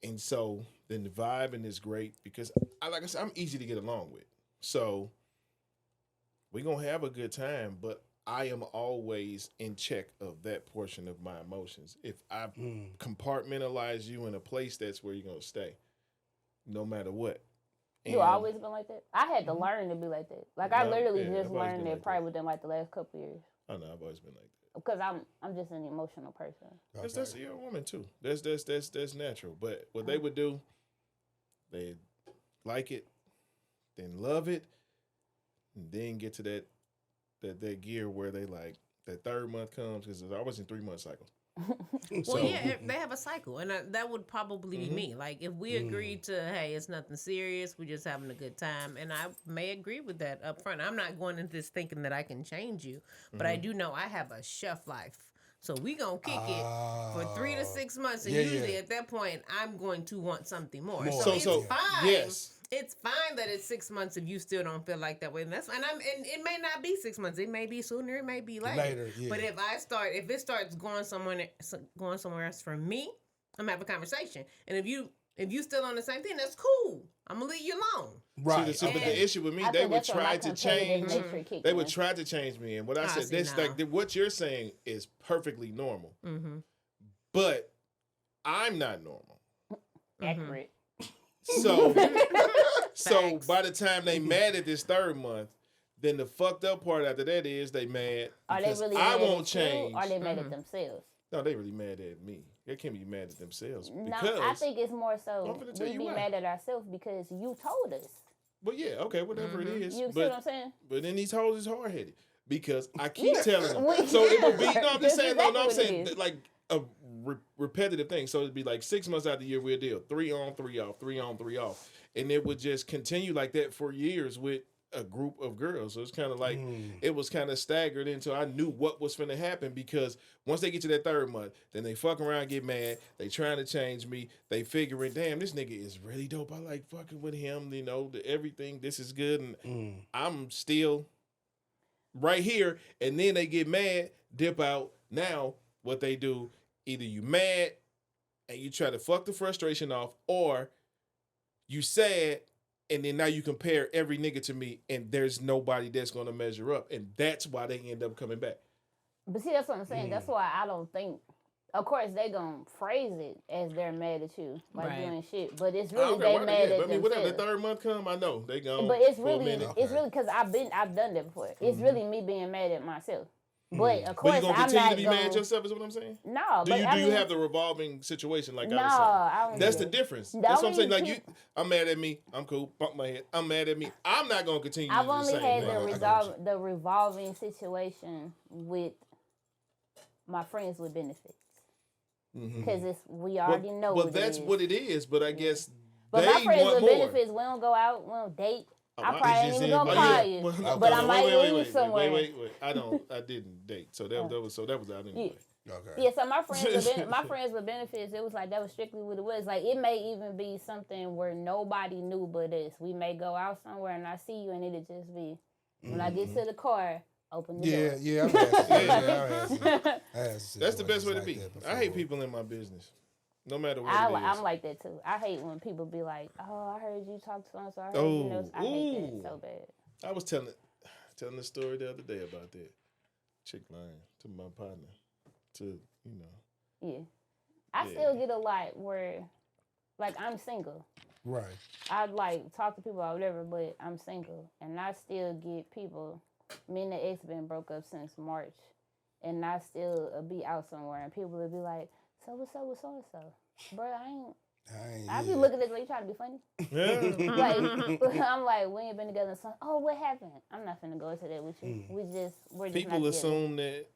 Speaker 1: And so then the vibing is great because like I said, I'm easy to get along with. So we gonna have a good time, but I am always in check of that portion of my emotions. If I compartmentalize you in a place, that's where you're gonna stay, no matter what.
Speaker 2: You always been like that? I had to learn to be like that. Like I literally just
Speaker 1: I've always
Speaker 2: learned
Speaker 1: been
Speaker 2: that
Speaker 1: like
Speaker 2: probably
Speaker 1: that.
Speaker 2: within like the last couple years.
Speaker 1: I know I've always been like that.
Speaker 2: Because I'm just an emotional person.
Speaker 1: Because that's you're a woman too. That's natural. But what they would do, they like it, then love it, and then get to that gear where they like that third month comes because it's always in 3 month cycles.
Speaker 4: Well, yeah, they have a cycle, and that would probably be me. Like, if we agreed to, hey, it's nothing serious, we're just having a good time, and I may agree with that up front. I'm not going into this thinking that I can change you, but I do know I have a shelf life. So we gonna kick it for 3 to 6 months, and usually at that point, I'm going to want something more. So it's fine.
Speaker 1: Yes.
Speaker 4: It's fine that it's 6 months if you still don't feel like that way. And that's fine. And it may not be 6 months. It may be sooner. It may be later. But if it starts going somewhere else for me, I'm having a conversation. And if you still on the same thing, that's cool. I'm gonna leave you alone.
Speaker 3: Right.
Speaker 1: So, but the issue with me, they would try to change. They would try to change me, and what I said, this like what you're saying is perfectly normal.
Speaker 4: Mm-hmm.
Speaker 1: But I'm not normal.
Speaker 2: Accurate.
Speaker 1: So by the time they mad at this third month, then the fucked up part after that is they mad because I won't change.
Speaker 2: Or they mad at themselves?
Speaker 1: No, they really mad at me. They can't be mad at themselves.
Speaker 2: No,
Speaker 1: because,
Speaker 2: I think it's more so we be
Speaker 1: why.
Speaker 2: mad at ourselves because you told us.
Speaker 1: Well, yeah, okay, whatever it is.
Speaker 2: You see what I'm saying?
Speaker 1: But then these hoes is hard headed because I keep telling them. So it would be. No, I'm just saying. No, I'm saying like a repetitive thing. So it'd be like 6 months out of the year we'll deal 3 on 3 off, 3 on 3 off, and it would just continue like that for years with a group of girls. So it's kind of like it was kind of staggered until I knew what was going to happen, because once they get to that third month, then they fuck around, get mad, they trying to change me, they figuring, damn, this nigga is really dope, I like fucking with him, you know, everything, this is good, and I'm still right here, and then they get mad, dip out. Now what they do, either you mad and you try to fuck the frustration off, or you sad and then now you compare every nigga to me, and there's nobody that's going to measure up. And that's why they end up coming back.
Speaker 2: But see, that's what I'm saying. That's why I don't think, of course, they going to phrase it as they're mad at you, like doing shit. But it's really they mad at themselves.
Speaker 1: Whatever the third month come, I know. They gone.
Speaker 2: But it's really because I've done that before. It's really me being mad at myself. But of course,
Speaker 1: but you gonna continue to be mad at yourself, is what I'm saying?
Speaker 2: No.
Speaker 1: Do you have the revolving situation like I was saying?
Speaker 2: I don't.
Speaker 1: That's the difference. That's what I'm saying. Like I'm mad at me. I'm cool. Bump my head. I'm mad at me. I'm not gonna continue.
Speaker 2: I've only had the revolving situation with my friends with benefits, because we already know.
Speaker 1: Well, that's what it is. But I guess.
Speaker 2: But
Speaker 1: they
Speaker 2: my friends
Speaker 1: want
Speaker 2: with
Speaker 1: more.
Speaker 2: Benefits, we don't go out, we don't date. I probably ain't even gonna call you, but I might leave somewhere.
Speaker 1: Wait. I didn't date, so that was out anyway.
Speaker 3: Okay.
Speaker 2: Yeah, so my friends with benefits, it was like that was strictly what it was. Like it may even be something where nobody knew but us. We may go out somewhere and I see you, and it'll just be when I get to the car, open the door.
Speaker 3: Yeah.
Speaker 1: That's the best way to be. I hate people in my business. No matter what
Speaker 2: I'm like that too. I hate when people be like, "Oh, I heard you talk to so-and-so. I heard you know." I hate that so bad.
Speaker 1: I was telling the story the other day about that chick lying to my partner.
Speaker 2: Yeah. I still get a lot where, like, I'm single.
Speaker 3: Right.
Speaker 2: I like talk to people or whatever, but I'm single, and I still get people. Me and the ex been broke up since March, and I still be out somewhere, and people will be like, "So what's up with so and so, bro? I be looking at you trying to be funny." Like I'm like, we ain't been together. So, what happened? I'm not finna go into that with you. We're just
Speaker 1: people
Speaker 2: not
Speaker 1: assume that.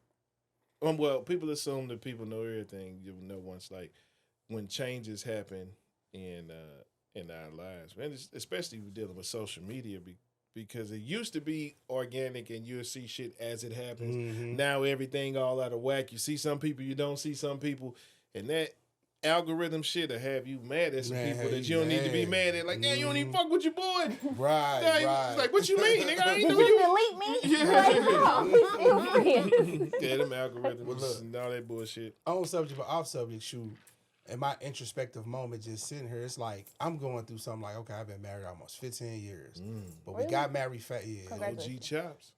Speaker 1: People assume that people know everything. You know, once like when changes happen in our lives, and especially dealing with social media, because it used to be organic and you'll see shit as it happens. Now everything all out of whack. You see some people, you don't see some people, and that algorithm shit will have you mad at some people that you don't need to be mad at. Like, you don't even fuck with your boy.
Speaker 3: Right.
Speaker 1: It's like, what you mean, nigga? I ain't know
Speaker 2: Did
Speaker 1: you.
Speaker 2: delete me? Yeah. Like, no, we still friends.
Speaker 1: Yeah, them algorithms and all that bullshit.
Speaker 3: On subject, but off subject, shoot. in my introspective moment, just sitting here, it's like I'm going through something like, okay, I've been married almost 15 years, but we
Speaker 2: Really?
Speaker 3: got married yeah.
Speaker 1: OG
Speaker 2: Congratulations.
Speaker 1: chops.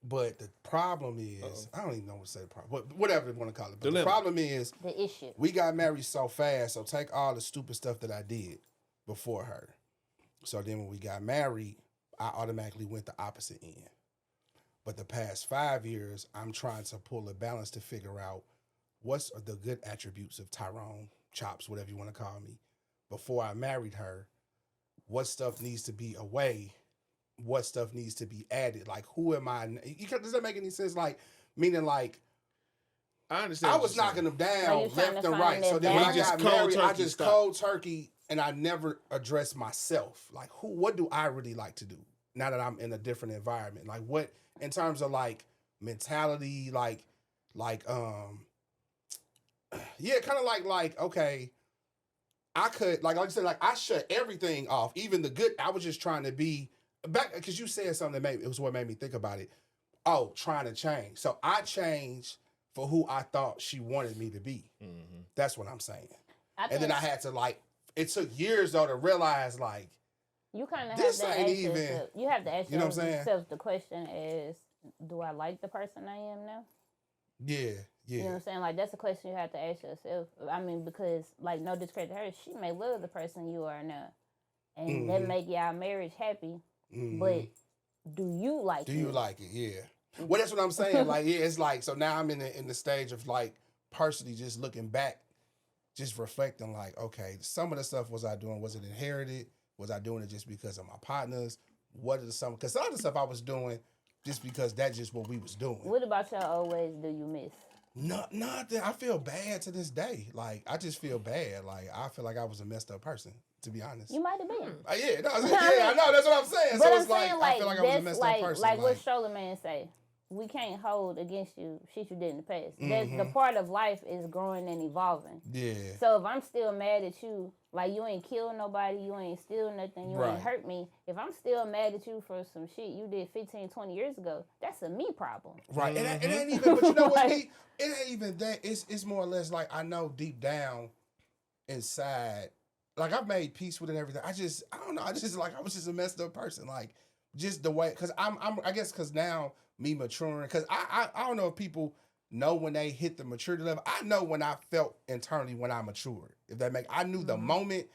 Speaker 3: But the problem is, I don't even know what to say the problem, but whatever you want to call it. But
Speaker 1: Dilemma.
Speaker 3: the problem is,
Speaker 2: The issue.
Speaker 3: we got married so fast, so take all the stupid stuff that I did before her. So then when we got married, I automatically went the opposite end. But the past 5 years, I'm trying to pull a balance to figure out what's the good attributes of Tyrone, Chops, whatever you want to call me, before I married her. What stuff needs to be away? What stuff needs to be added? Like, who am I? Does that make any sense? Like, meaning like,
Speaker 1: I understand.
Speaker 3: I
Speaker 1: what
Speaker 3: was
Speaker 1: you're
Speaker 3: knocking
Speaker 1: saying.
Speaker 3: them
Speaker 2: So
Speaker 3: down
Speaker 2: you trying
Speaker 3: left
Speaker 2: to
Speaker 3: and
Speaker 2: find
Speaker 3: right.
Speaker 2: that
Speaker 3: So then when I
Speaker 2: balance?
Speaker 3: got
Speaker 1: Just cold
Speaker 3: married, I
Speaker 1: turkey
Speaker 3: just
Speaker 1: stop.
Speaker 3: cold turkey, and I never addressed myself. Like, what do I really like to do now that I'm in a different environment? Like, what in terms of like mentality, yeah, kind of like okay, I could like I said, like I shut everything off, even the good. I was just trying to be back because you said something that it was what made me think about it. Oh, trying to change. So I changed for who I thought she wanted me to be.
Speaker 1: Mm-hmm.
Speaker 3: That's what I'm saying.
Speaker 2: I
Speaker 3: And then I had to like. It took years though to realize like
Speaker 2: you kind of have
Speaker 3: this
Speaker 2: to
Speaker 3: ain't
Speaker 2: ask
Speaker 3: even-
Speaker 2: yourself. You have to ask
Speaker 3: you know what I'm saying?
Speaker 2: yourself the question: is do I like the person I am now?
Speaker 3: yeah.
Speaker 2: You know what I'm saying? Like, that's a question you have to ask yourself. I mean, because, like, no discredit to her, she may love the person you are now. And that make y'all marriage happy. But do you like
Speaker 3: Do
Speaker 2: it?
Speaker 3: you like it? Yeah. Well, that's what I'm saying. Like, yeah, it's like, so now I'm in the stage of, like, personally just looking back, just reflecting, like, okay, some of the stuff was I doing, was it inherited? Was I doing it just because of my partners? What are some, because some of the stuff I was doing just because that's just what we was doing.
Speaker 2: What about your old ways do you miss?
Speaker 3: Nothing. I feel bad to this day. Like, I just feel bad. Like, I feel like I was a messed up person, to be honest.
Speaker 2: You might have been.
Speaker 3: Yeah, no, I know. That's what I'm saying.
Speaker 2: But
Speaker 3: So
Speaker 2: I'm
Speaker 3: it's like,
Speaker 2: saying,
Speaker 3: I feel like I was a
Speaker 2: that's
Speaker 3: messed
Speaker 2: like,
Speaker 3: up person.
Speaker 2: like what Charlamagne say. We can't hold against you shit you did in the past. That's the part of life is growing and evolving.
Speaker 3: yeah.
Speaker 2: So if I'm still mad at you, like you ain't killed nobody, you ain't steal nothing, you
Speaker 3: Right.
Speaker 2: ain't hurt me. If I'm still mad at you for some shit you did 15, 20 years ago, that's a me problem.
Speaker 3: Right. It ain't even, but you know what? It ain't even that. It's more or less like I know deep down inside, like I've made peace with it and everything. I don't know. I was just a messed up person. Like just the way, cause I guess cause now me maturing, cause I don't know if people know when they hit the maturity level. I know when I felt internally when I matured. If that I knew the moment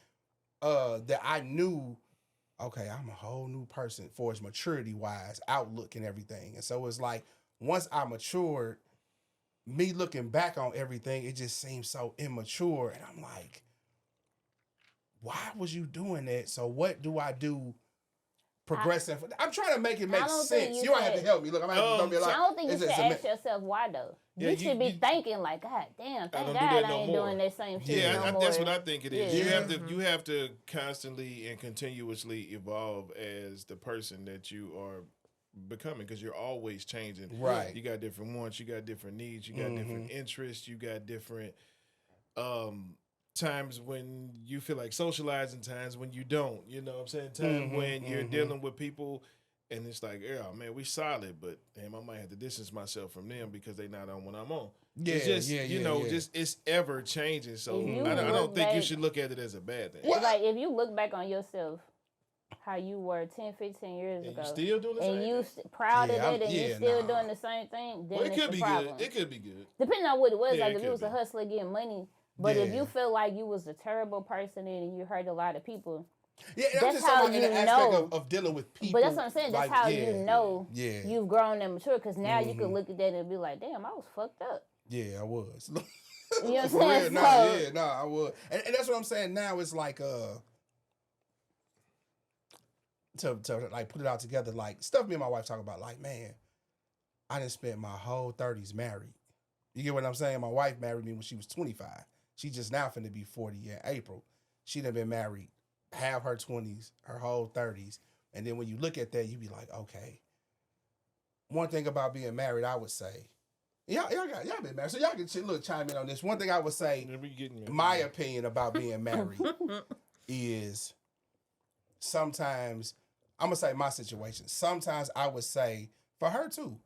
Speaker 3: that I knew, okay, I'm a whole new person for its maturity wise, outlook and everything. And so it's like once I matured, me looking back on everything, it just seems so immature. And I'm like, why was you doing that? So what do I do progressing? I'm trying to make it make sense. You don't have to help me. Look, I'm going to have to throw me a lot.
Speaker 2: I don't think you should ask yourself why though.
Speaker 1: Yeah,
Speaker 2: you should be thinking like, God damn, thank
Speaker 1: don't
Speaker 2: God
Speaker 1: do that
Speaker 2: I
Speaker 1: no
Speaker 2: ain't
Speaker 1: more.
Speaker 2: doing that same shit
Speaker 1: Yeah,
Speaker 2: no more.
Speaker 1: that's what I think it is.
Speaker 2: Yeah.
Speaker 1: You have to constantly and continuously evolve as the person that you are becoming because you're always changing.
Speaker 3: Right.
Speaker 1: You got different wants, you got different needs, you got different interests, you got different times when you feel like socializing, times when you don't. You know what I'm saying? Time when you're dealing with people and it's like, yeah, man, we solid, but damn, I might have to distance myself from them because they not on what I'm on.
Speaker 3: Yeah,
Speaker 1: It's just,
Speaker 3: yeah,
Speaker 1: you
Speaker 3: yeah,
Speaker 1: know,
Speaker 3: yeah.
Speaker 1: just it's ever changing. So
Speaker 2: If you
Speaker 1: I don't
Speaker 2: look
Speaker 1: think you
Speaker 2: back-
Speaker 1: should look at it as a bad thing.
Speaker 2: It's like if you look back on yourself, how you were 10, 15 years
Speaker 1: And
Speaker 2: ago,
Speaker 1: you still doing the
Speaker 2: and
Speaker 1: same
Speaker 2: you
Speaker 1: thing?
Speaker 2: proud
Speaker 3: Yeah,
Speaker 2: of it, and you still
Speaker 3: nah.
Speaker 2: doing the same thing, then
Speaker 1: Well, it
Speaker 2: it's
Speaker 1: could
Speaker 2: a
Speaker 1: be
Speaker 2: problem.
Speaker 1: good. It could be good.
Speaker 2: Depending on what it was,
Speaker 1: Yeah,
Speaker 2: like
Speaker 1: it
Speaker 2: if you
Speaker 1: could
Speaker 2: was a
Speaker 1: be.
Speaker 2: hustler getting money, but if
Speaker 3: Yeah.
Speaker 2: you feel like you was a terrible person and you hurt a lot of people,
Speaker 3: Yeah, and I'm
Speaker 2: That's
Speaker 3: just talking
Speaker 2: how
Speaker 3: about in the
Speaker 2: you
Speaker 3: aspect
Speaker 2: know.
Speaker 3: of dealing with people.
Speaker 2: but that's what I'm saying. That's
Speaker 3: like,
Speaker 2: how
Speaker 3: yeah,
Speaker 2: you know
Speaker 3: Yeah.
Speaker 2: you've grown and matured. Because now you can look at that and be like, damn, I was fucked up.
Speaker 3: Yeah, I was.
Speaker 2: You know what I'm
Speaker 3: For real,
Speaker 2: saying?
Speaker 3: I was. And that's what I'm saying now. It's like to like put it all together, like stuff me and my wife talk about, like, man, I done spent my whole 30s married. You get what I'm saying? My wife married me when she was 25. She just now finna be 40 in April. She done been married half her 20s, her whole 30s. And then when you look at that, you be like, okay. One thing about being married, I would say, y'all been married, so y'all can chime in on this. One thing I would say, my opinion about being married is sometimes, I'm gonna say my situation. Sometimes I would say, for her too,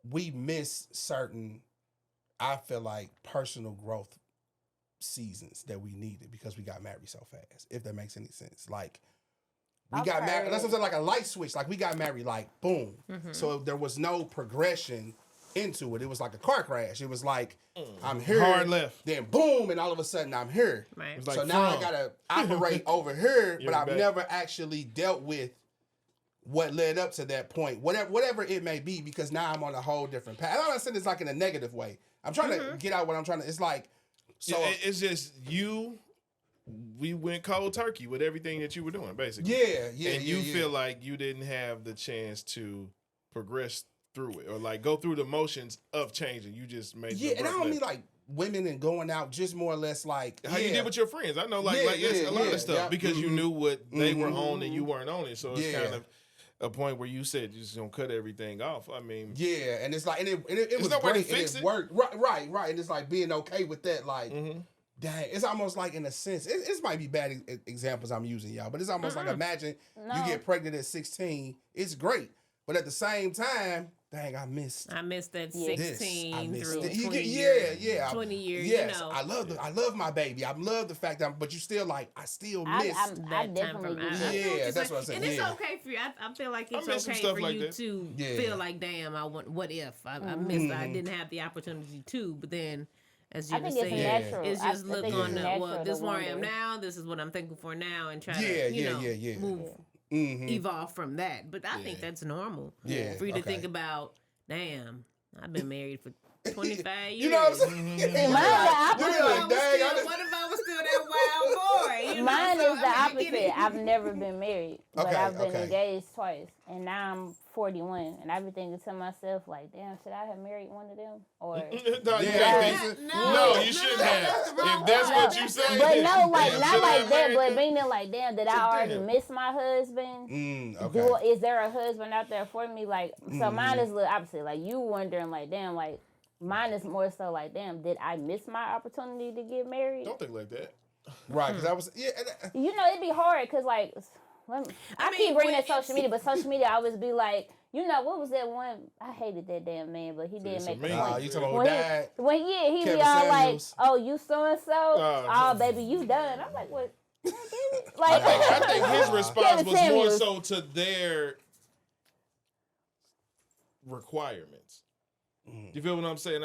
Speaker 3: we miss certain, I feel like, personal growth seasons that we needed because we got married so fast. If that makes any sense, like we got married. That's what I'm saying, like a light switch. Like we got married, like boom. So there was no progression into it. It was like a car crash. It was like I'm here,
Speaker 1: hard left,
Speaker 3: then boom, and all of a sudden I'm here.
Speaker 4: Right.
Speaker 1: like
Speaker 3: So now I
Speaker 1: from.
Speaker 3: gotta operate over here,
Speaker 1: You're
Speaker 3: but I've
Speaker 1: back.
Speaker 3: never actually dealt with what led up to that point, whatever it may be, because now I'm on a whole different path. I don't understand it's like in a negative way. I'm trying to get out what I'm trying to. It's like so.
Speaker 1: It's just you. We went cold turkey with everything that you were doing, basically.
Speaker 3: Yeah,
Speaker 1: And you feel like you didn't have the chance to progress through it or like go through the motions of changing. You just made
Speaker 3: and I don't mean like women and going out, just more or less like
Speaker 1: how you did with your friends. I know, like it's a lot of stuff because you knew what they were on and you weren't on it. So it's kind of a point where you said you're just gonna cut everything off. I mean,
Speaker 3: and it's like, and it was
Speaker 1: no way to
Speaker 3: great, and
Speaker 1: fix
Speaker 3: it
Speaker 1: it.
Speaker 3: worked. Right, and it's like being okay with that, like. Dang, it's almost like in a sense, it might be bad examples I'm using, y'all, but it's almost like imagine you get pregnant at 16, it's great, but at the same time, dang, I missed
Speaker 4: that
Speaker 3: this.
Speaker 4: 16
Speaker 3: I missed
Speaker 4: through
Speaker 3: it.
Speaker 4: 20
Speaker 3: years.
Speaker 4: years. 20 years,
Speaker 3: Yes,
Speaker 4: you know.
Speaker 3: I love my baby. I love the fact that, but you still like, I still miss.
Speaker 2: I
Speaker 4: That time
Speaker 2: definitely
Speaker 4: from
Speaker 2: get
Speaker 4: I
Speaker 2: that.
Speaker 4: feel what you're
Speaker 3: that's
Speaker 4: saying.
Speaker 3: what I said,
Speaker 4: And it's
Speaker 3: yeah.
Speaker 4: okay for you. I feel like it's
Speaker 1: miss some
Speaker 4: okay
Speaker 1: stuff
Speaker 4: for
Speaker 1: like
Speaker 4: you
Speaker 1: that.
Speaker 4: to feel like, damn, what if I missed? I didn't have the opportunity to, but then. As you
Speaker 2: I think
Speaker 4: were
Speaker 2: it's
Speaker 4: saying,
Speaker 2: natural.
Speaker 4: it's just
Speaker 2: I
Speaker 4: look
Speaker 2: think
Speaker 4: on
Speaker 2: it's
Speaker 4: the
Speaker 2: natural
Speaker 4: this is
Speaker 2: to
Speaker 4: where I am
Speaker 2: wonder.
Speaker 4: now. This is what I'm thankful for now, and try to move evolve from that. But I think that's normal.
Speaker 3: Yeah,
Speaker 4: For you to
Speaker 3: okay.
Speaker 4: think about, damn, I've been married for 25 years.
Speaker 3: You know what I'm saying?
Speaker 2: See, mine the opposite.
Speaker 4: What if I was still that wild boy? You know?
Speaker 2: Mine
Speaker 4: So,
Speaker 2: is the
Speaker 4: I get it.
Speaker 2: opposite. I've never been married, but
Speaker 3: Okay,
Speaker 2: I've been
Speaker 3: okay.
Speaker 2: engaged twice, and now I'm 41, and I've been thinking to myself like, damn, should I have married one of them? Or
Speaker 1: no, you
Speaker 3: Yeah.
Speaker 1: can't think-
Speaker 4: No,
Speaker 1: no, you shouldn't have. If that's what you say,
Speaker 2: but no, like
Speaker 1: yeah,
Speaker 2: not
Speaker 1: should I
Speaker 2: like
Speaker 1: have
Speaker 2: that,
Speaker 1: married
Speaker 2: but
Speaker 1: them?
Speaker 2: meaning like, damn, did I already
Speaker 1: damn.
Speaker 2: miss my husband?
Speaker 3: Okay.
Speaker 2: Is there a husband out there for me? Like, so mine is a little opposite. Like you wondering, like, damn, like mine is more so like, damn, did I miss my opportunity to get married?
Speaker 1: Don't think like that.
Speaker 3: Right, because I was
Speaker 2: You know, it'd be hard because like, I keep bringing up social media, but social media always be like, you know, what was that one? I hated that damn man, but he did make a
Speaker 1: amazing.
Speaker 2: point.
Speaker 3: you talking about who
Speaker 2: When
Speaker 3: died?
Speaker 2: he
Speaker 3: Kevin
Speaker 2: be all
Speaker 3: Samuels.
Speaker 2: like, oh, you so and so, oh baby, you done. I'm like, what? Like,
Speaker 1: I think his response
Speaker 2: Kevin
Speaker 1: was more
Speaker 2: Samuels.
Speaker 1: so to their requirements. You feel what I'm saying?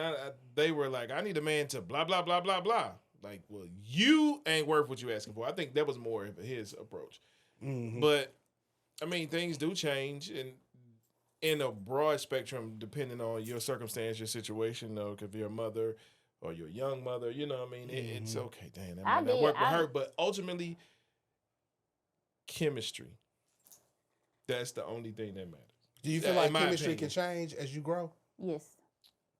Speaker 1: They were like, I need a man to blah, blah, blah, blah, blah. Like, well, you ain't worth what you asking for. I think that was more of his approach. But, I mean, things do change and in a broad spectrum, depending on your circumstance, your situation, though, if you're a mother or you're a young mother, you know what I mean? It's okay, damn, that might not work with her. But ultimately, chemistry, that's the only thing that matters.
Speaker 3: Do you feel
Speaker 1: In
Speaker 3: like
Speaker 1: my
Speaker 3: chemistry
Speaker 1: opinion.
Speaker 3: can change as you grow?
Speaker 2: yes.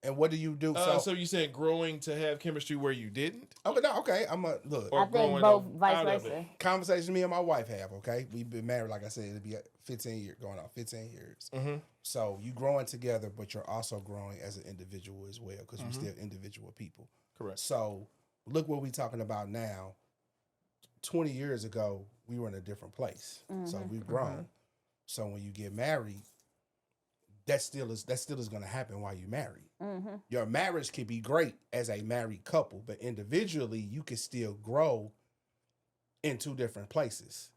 Speaker 3: And what do you do?
Speaker 1: So you said growing to have chemistry where you didn't?
Speaker 3: Okay. I'm a look.
Speaker 1: Or
Speaker 2: I think
Speaker 1: growing
Speaker 2: both,
Speaker 1: out
Speaker 2: vice
Speaker 1: of it.
Speaker 2: versa.
Speaker 3: Conversation me and my wife have. Okay, we've been married, like I said, it'll be 15 years, going on 15 years. So you growing together, but you're also growing as an individual as well, because we're still individual people.
Speaker 1: Correct.
Speaker 3: So look what we're talking about now. 20 years ago, we were in a different place. So we've grown. So when you get married, that still is going to happen while you're married. Your marriage can be great as a married couple, but individually, you can still grow in two different places.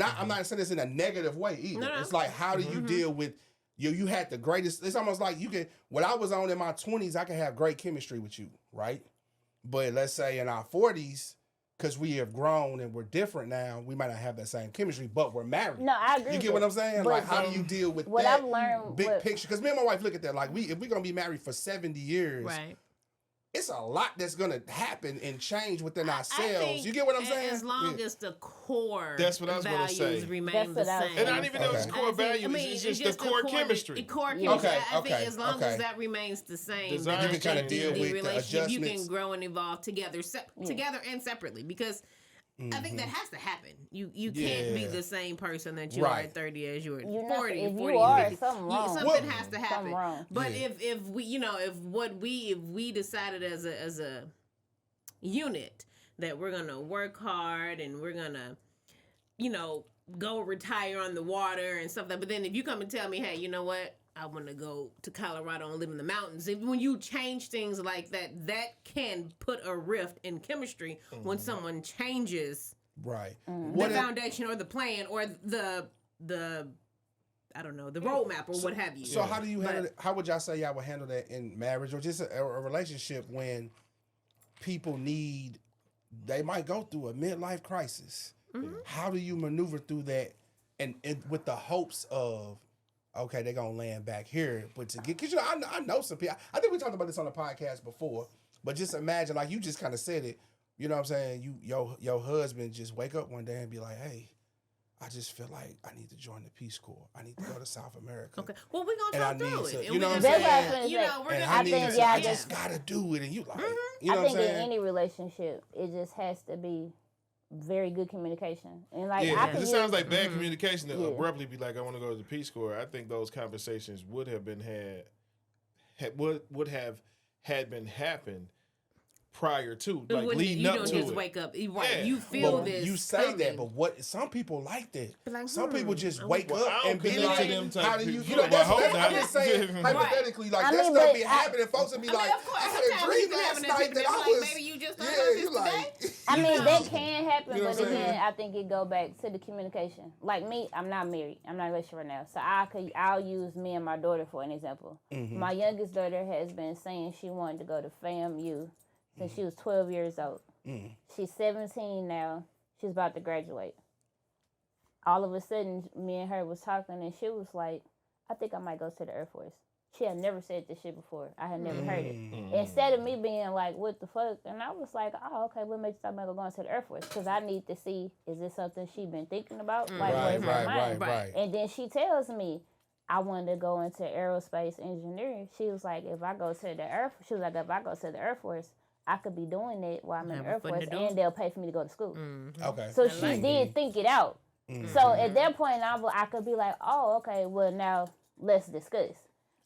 Speaker 3: I'm not saying this in a negative way either.
Speaker 4: No.
Speaker 3: It's like, how do you deal with you had the greatest, it's almost like you can, what I was on in my 20s, I can have great chemistry with you, right? But let's say in our 40s, because we have grown and we're different now, we might not have that same chemistry, but we're married.
Speaker 2: No, I agree.
Speaker 3: You get what I'm saying?
Speaker 2: But
Speaker 3: Like, how do you deal with
Speaker 2: what
Speaker 3: that
Speaker 2: I've learned,
Speaker 3: big picture? Because me and my wife look at that like, if we're gonna be married for 70 years,
Speaker 4: Right.
Speaker 3: it's a lot that's gonna happen and change within
Speaker 4: I
Speaker 3: ourselves.
Speaker 4: think
Speaker 3: You get what I'm saying?
Speaker 4: As long as the core
Speaker 1: That's what I was gonna
Speaker 4: values
Speaker 1: say.
Speaker 4: remain
Speaker 2: That's
Speaker 4: the
Speaker 2: what I was
Speaker 4: same.
Speaker 1: And I don't even know if it's
Speaker 3: Okay.
Speaker 1: core
Speaker 4: I think-
Speaker 1: values.
Speaker 4: I mean,
Speaker 1: it's just the core chemistry.
Speaker 4: The core
Speaker 2: Yeah.
Speaker 4: chemistry.
Speaker 3: Okay,
Speaker 4: I think
Speaker 3: okay,
Speaker 4: as long
Speaker 3: okay.
Speaker 4: as that remains the same,
Speaker 1: Design
Speaker 4: then
Speaker 1: You can kinda
Speaker 4: the-
Speaker 3: deal
Speaker 4: the
Speaker 3: with the
Speaker 4: relationship, you can
Speaker 3: adjustments.
Speaker 4: grow and evolve together, together and separately. Because I think that has to happen. You can't be
Speaker 3: Yeah.
Speaker 4: the same person that you are
Speaker 3: Right.
Speaker 4: at 30 as you are at
Speaker 2: You
Speaker 4: 40.
Speaker 2: know, if
Speaker 4: 40
Speaker 2: you are,
Speaker 4: 50.
Speaker 2: something wrong.
Speaker 4: Something has to happen.
Speaker 2: Something wrong.
Speaker 4: But
Speaker 3: Yeah.
Speaker 4: if we if we decided as a unit that we're gonna work hard and we're gonna go retire on the water and stuff like that, but then if you come and tell me, hey, you know what, I want to go to Colorado and live in the mountains. And when you change things like that, that can put a rift in chemistry when someone changes
Speaker 3: Right.
Speaker 4: the foundation or the plan or the I don't know, the roadmap or what have you.
Speaker 3: So how do you handle it? How would y'all say y'all would handle that in marriage or just a relationship when people they might go through a midlife crisis? How do you maneuver through that and with the hopes of, okay, they're going to land back here, but to get, because I know some people, I think we talked about this on the podcast before, but just imagine, like you just kind of said it, you know what I'm saying? Your husband just wake up one day and be like, hey, I just feel like I need to join the Peace Corps. I need to go to South America.
Speaker 4: Okay. Well, we're going to talk through it.
Speaker 3: You know what I'm
Speaker 2: That's what I was
Speaker 3: saying?
Speaker 2: gonna
Speaker 4: You
Speaker 2: say.
Speaker 4: know, we're
Speaker 3: And
Speaker 4: going to
Speaker 3: I just got to do it. And you like, you know
Speaker 2: I
Speaker 3: what I'm
Speaker 2: think in
Speaker 3: saying?
Speaker 2: any relationship, it just has to be very good communication. And like,
Speaker 1: Yeah,
Speaker 2: I
Speaker 1: because
Speaker 2: can
Speaker 1: it sounds
Speaker 2: use-
Speaker 1: like bad communication to abruptly be like, I want to go to the Peace Corps. I think those conversations would have been would have been happened prior to, like leading up to it.
Speaker 4: You don't just wake up. Right.
Speaker 1: Yeah.
Speaker 4: You feel
Speaker 3: Well,
Speaker 4: this.
Speaker 3: you say
Speaker 4: coming.
Speaker 3: that, but what some people like that.
Speaker 4: Like,
Speaker 3: Some people just wake
Speaker 1: Well, I
Speaker 3: up
Speaker 1: don't
Speaker 3: and be
Speaker 1: connect to
Speaker 3: like,
Speaker 1: them type
Speaker 3: how do
Speaker 1: of
Speaker 3: you?
Speaker 1: people.
Speaker 3: You know,
Speaker 1: Well, I hope
Speaker 3: I'm
Speaker 1: not.
Speaker 3: just saying hypothetically, like
Speaker 2: I
Speaker 3: that
Speaker 2: mean,
Speaker 3: stuff
Speaker 2: but
Speaker 3: be happening. Folks would be like,
Speaker 4: of course,
Speaker 3: I had
Speaker 4: sometimes
Speaker 3: a
Speaker 4: you
Speaker 3: dream
Speaker 4: can have
Speaker 3: last
Speaker 4: an
Speaker 3: night that
Speaker 4: intimate,
Speaker 3: I
Speaker 4: like,
Speaker 3: was.
Speaker 4: maybe you just thought
Speaker 3: Yeah,
Speaker 4: about
Speaker 3: you
Speaker 4: this
Speaker 3: like.
Speaker 4: today.
Speaker 2: I mean,
Speaker 3: know?
Speaker 2: that can happen,
Speaker 3: You know
Speaker 2: but
Speaker 3: what I'm
Speaker 2: again,
Speaker 3: saying?
Speaker 2: I think it go back to the communication. Like me, I'm not married. I'm not in a relationship right now. So I'll use me and my daughter for an example. My youngest daughter has been saying she wanted to go to FAMU since she was 12 years old. She's 17 now. She's about to graduate. All of a sudden, me and her was talking, and she was like, I think I might go to the Air Force. She had never said this shit before. I had never heard it. Instead of me being like, what the fuck? And I was like, oh, okay, what makes you think about going to the Air Force? Because I need to see, is this something she been thinking about? Like, what's her mind?
Speaker 3: Right.
Speaker 2: And then she tells me, I wanted to go into aerospace engineering. She was like, if I go to the Air Force, she was like, if I go to the Air Force, I could be doing it while I'm in the
Speaker 4: Have a
Speaker 2: Air
Speaker 4: foot in
Speaker 2: Force,
Speaker 4: the door.
Speaker 2: and they'll pay for me to go to school.
Speaker 3: Okay.
Speaker 2: So she did think it out. So at that point, I could be like, oh, okay, well, now let's discuss.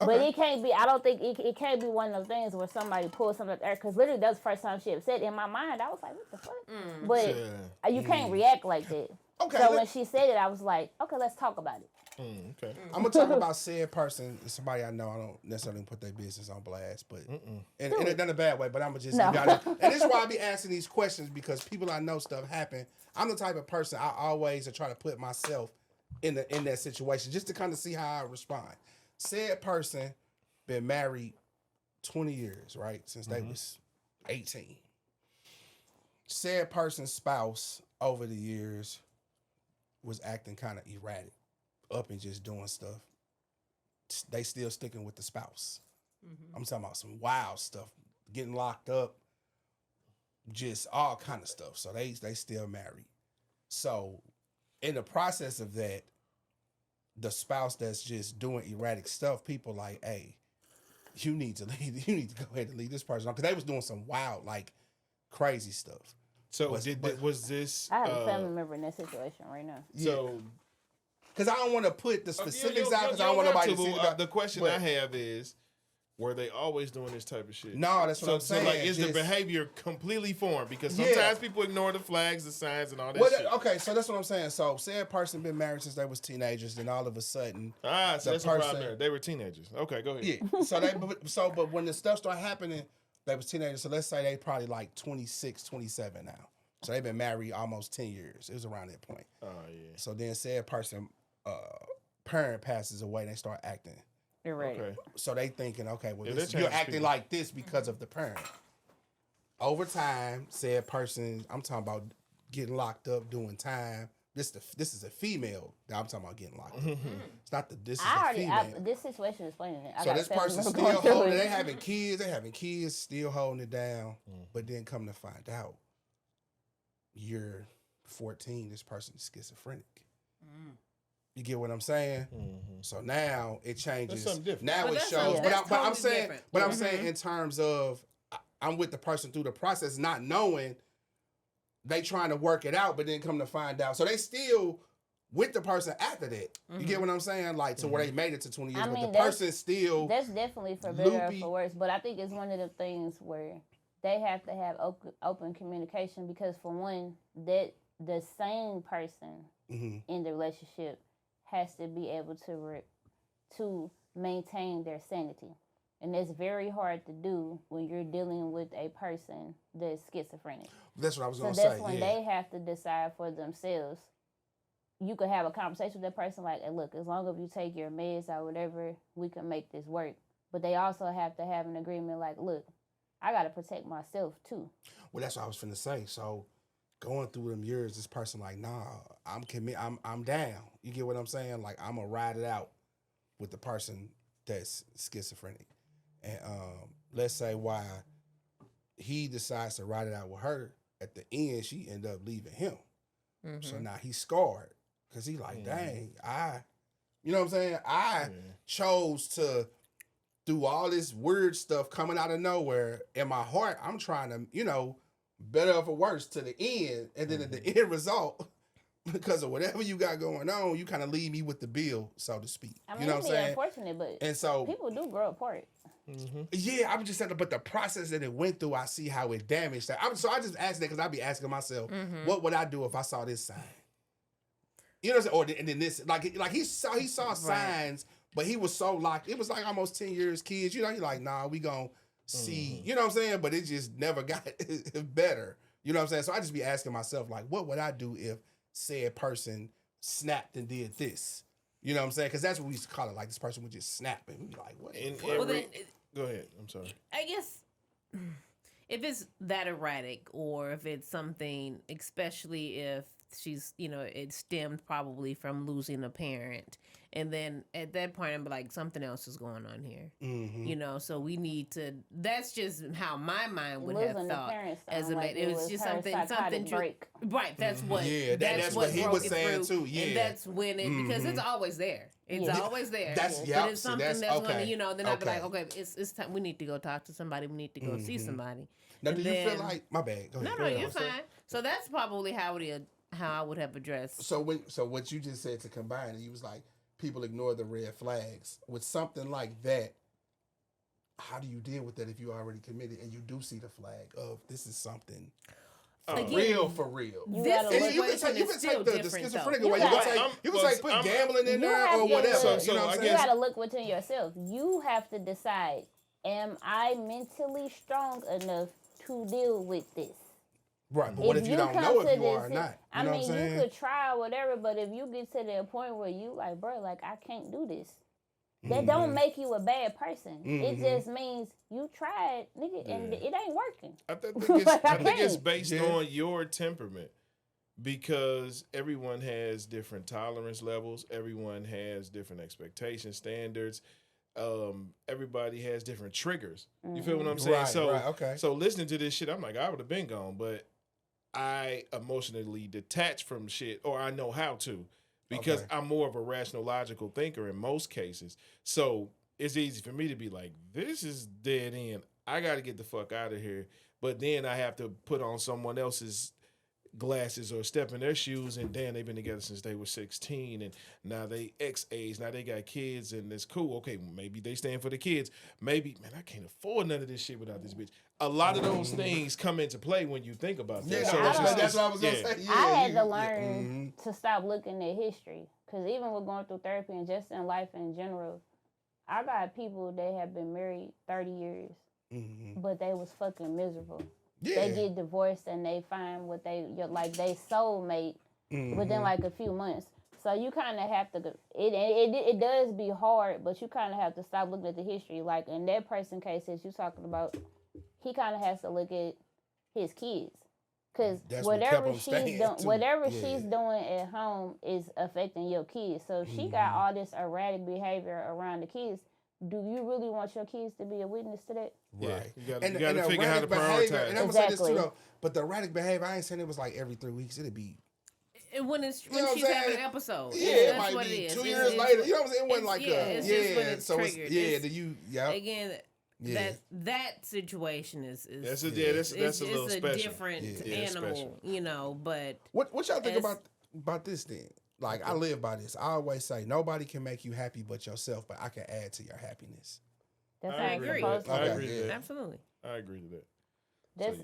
Speaker 2: But it can't be, I don't think, it can't be one of those things where somebody pulls something out there, because literally that's the first time she upset. In my mind, I was like, what the fuck? But you can't react like that.
Speaker 3: Okay,
Speaker 2: So when she said it, I was like, okay, let's talk about it.
Speaker 1: Okay.
Speaker 3: I'm gonna talk about said person, somebody I know. I don't necessarily put their business on blast, but and it's not in a bad way. But I'm gonna just you gotta, and this is why I be asking these questions, because people I know stuff happen. I'm the type of person I always try to put myself in that situation just to kind of see how I respond. Said person been married 20 years, right, since they was 18. Said person's spouse over the years was acting kind of erratic, up and just doing stuff. They still sticking with the spouse. I'm talking about some wild stuff, getting locked up, just all kind of stuff. So they still married. So in the process of that, the spouse that's just doing erratic stuff, people like, hey, you need to leave. You need to go ahead and leave this person on, because they was doing some wild, like crazy stuff.
Speaker 1: So was this?
Speaker 2: I have a family member in that situation right now.
Speaker 1: So
Speaker 3: because I don't want to put the specifics out, because I don't want nobody to see
Speaker 1: the question I have is, were they always doing this type of shit?
Speaker 3: No, that's what I'm saying.
Speaker 1: So like, is the behavior completely formed? Because sometimes people ignore the flags, the signs, and all that shit.
Speaker 3: Okay, so that's what I'm saying. So, said person been married since they was teenagers, then all of a sudden,
Speaker 1: So that's the problem there. They were teenagers. Okay, go ahead.
Speaker 3: Yeah. But when the stuff started happening, they was teenagers. So let's say they probably like 26, 27 now. So they've been married almost 10 years. It was around that point.
Speaker 1: Oh yeah.
Speaker 3: So then said person, parent passes away, and they start acting.
Speaker 2: You're right.
Speaker 1: Okay.
Speaker 3: So they thinking, okay, well,
Speaker 1: Yeah,
Speaker 3: you're acting like this because of the parent. Over time, said person, I'm talking about getting locked up, doing time. This is a female that I'm talking about getting locked up. It's not this is a female.
Speaker 2: This situation is explaining it.
Speaker 3: So this person still holding it. They having kids, still holding it down. But then come to find out, you're 14, this person is schizophrenic. You get what I'm saying? So now it changes.
Speaker 1: That's something different.
Speaker 3: Now
Speaker 4: But
Speaker 3: it
Speaker 4: that's
Speaker 3: shows.
Speaker 4: something-
Speaker 3: But I'm
Speaker 4: that's totally
Speaker 3: saying,
Speaker 4: different.
Speaker 3: but I'm saying in terms of I'm with the person through the process, not knowing they trying to work it out, but then come to find out. So they still with the person after that. You get what I'm saying? Like to where they made it to 20 years,
Speaker 2: I mean,
Speaker 3: but the person still.
Speaker 2: That's definitely for better or
Speaker 3: loopy.
Speaker 2: for worse. But I think it's one of the things where they have to have open communication, because for one, that the same person in the relationship has to be able to maintain their sanity. And it's very hard to do when you're dealing with a person that's schizophrenic.
Speaker 3: That's what I was
Speaker 2: So
Speaker 3: going to say.
Speaker 2: that's when they have to decide for themselves. You could have a conversation with that person like, hey, look, as long as you take your meds or whatever, we can make this work. But they also have to have an agreement like, look, I got to protect myself too.
Speaker 3: Well, that's what I was finna say. So going through them years, this person like, nah, I'm down. You get what I'm saying? Like, I'm going to ride it out with the person that's schizophrenic. And let's say why he decides to ride it out with her, at the end, she end up leaving him. Mm-hmm. So now he's scarred because he's like, dang, you know what I'm saying? I chose to do all this weird stuff coming out of nowhere. In my heart, I'm trying to, you know, better or for worse to the end. And then at the end result, because of whatever you got going on, you kind of leave me with the bill, so to speak.
Speaker 2: I mean,
Speaker 3: you know what I'm saying?
Speaker 2: Unfortunate, but
Speaker 3: and so
Speaker 2: people do grow apart.
Speaker 1: Mm-hmm.
Speaker 3: Yeah, I'm just saying, but the process that it went through, I see how it damaged that. So I just asked that because I be asking myself, what would I do if I saw this sign? You know what I'm saying? Or and then this, like he saw signs, but he was so locked. It was like almost 10 years, kids. You know, you're like, nah, we gonna see. You know what I'm saying? But it just never got better. You know what I'm saying? So I just be asking myself, like, what would I do if said person snapped and did this? You know what I'm saying? Because that's what we used to call it. Like, this person would just snap and we'd be like, what?
Speaker 1: Go ahead. I'm sorry.
Speaker 4: I guess if it's that erratic or if it's something, especially if she's, you know, it stemmed probably from losing a parent. And then at that point, I'm like, something else is going on here. Mm-hmm. You know, so we need to, that's just how my mind would have thought. As a like it was just something break. Right, that's what, that's what he was saying too. Yeah. And that's when it, because it's always there. It's always there. But it's something that's going to, you know, then I'd be like, okay, it's time. We need to go talk to somebody. We need to go see somebody.
Speaker 3: Now, do you feel like, my bad, go ahead.
Speaker 4: No, you're fine. So that's probably how I would have addressed.
Speaker 3: So what you just said to combine it, you was like, people ignore the red flags. With something like that, how do you deal with that if you already committed and you do see the flag of this is something for real?
Speaker 4: You can take the
Speaker 3: schizophrenic away. You can say put gambling in there or whatever. You know what I'm saying?
Speaker 2: You got to look within yourself. You have to decide, am I mentally strong enough to deal with this?
Speaker 3: Right, but what if you don't know if you are or not?
Speaker 2: I mean, you could try or whatever, but if you get to the point where you like, bro, like, I can't do this, that don't make you a bad person. It just means you tried, nigga, and it ain't working.
Speaker 1: I think it's based on your temperament, because everyone has different tolerance levels. Everyone has different expectation standards. Everybody has different triggers. You feel what I'm saying? So listening to this shit, I'm like, I would have been gone, but I emotionally detach from shit, or I know how to, because I'm more of a rational, logical thinker in most cases. So it's easy for me to be like, this is dead end. I got to get the fuck out of here. But then I have to put on someone else's glasses or step in their shoes, and damn, they've been together since they were 16, and now they age, now they got kids, and it's cool. Okay, maybe they stand for the kids. Maybe, man, I can't afford none of this shit without this bitch. A lot of those things come into play when you think about that.
Speaker 3: Yeah, so that's what I was gonna say. Yeah,
Speaker 2: I had to learn to stop looking at history, because even with going through therapy and just in life in general, I got people that have been married 30 years, but they was fucking miserable. Yeah. They get divorced and they find what they soulmate within like a few months. So you kind of have to. It does be hard, but you kind of have to stop looking at the history. Like in that person case that you're talking about, he kind of has to look at his kids, because whatever she's doing at home is affecting your kids. So if she got all this erratic behavior around the kids, do you really want your kids to be a witness to that?
Speaker 3: Right.
Speaker 1: You got to figure out how to prioritize.
Speaker 3: And I'm going to say this too, though. But the erratic behavior, I ain't saying it was like every 3 weeks. It'd be...
Speaker 4: When she's having an episode.
Speaker 3: Yeah, it might be 2 years later. You know what I'm saying? It wasn't like
Speaker 4: it's just when it's triggered.
Speaker 3: Again,
Speaker 4: that situation is
Speaker 1: that's a little special.
Speaker 4: It's a different animal, special. You know, but...
Speaker 3: What y'all think about this then? Like, I live by this. I always say, nobody can make you happy but yourself, but I can add to your happiness.
Speaker 2: I agree.
Speaker 4: Absolutely.
Speaker 1: I agree to that.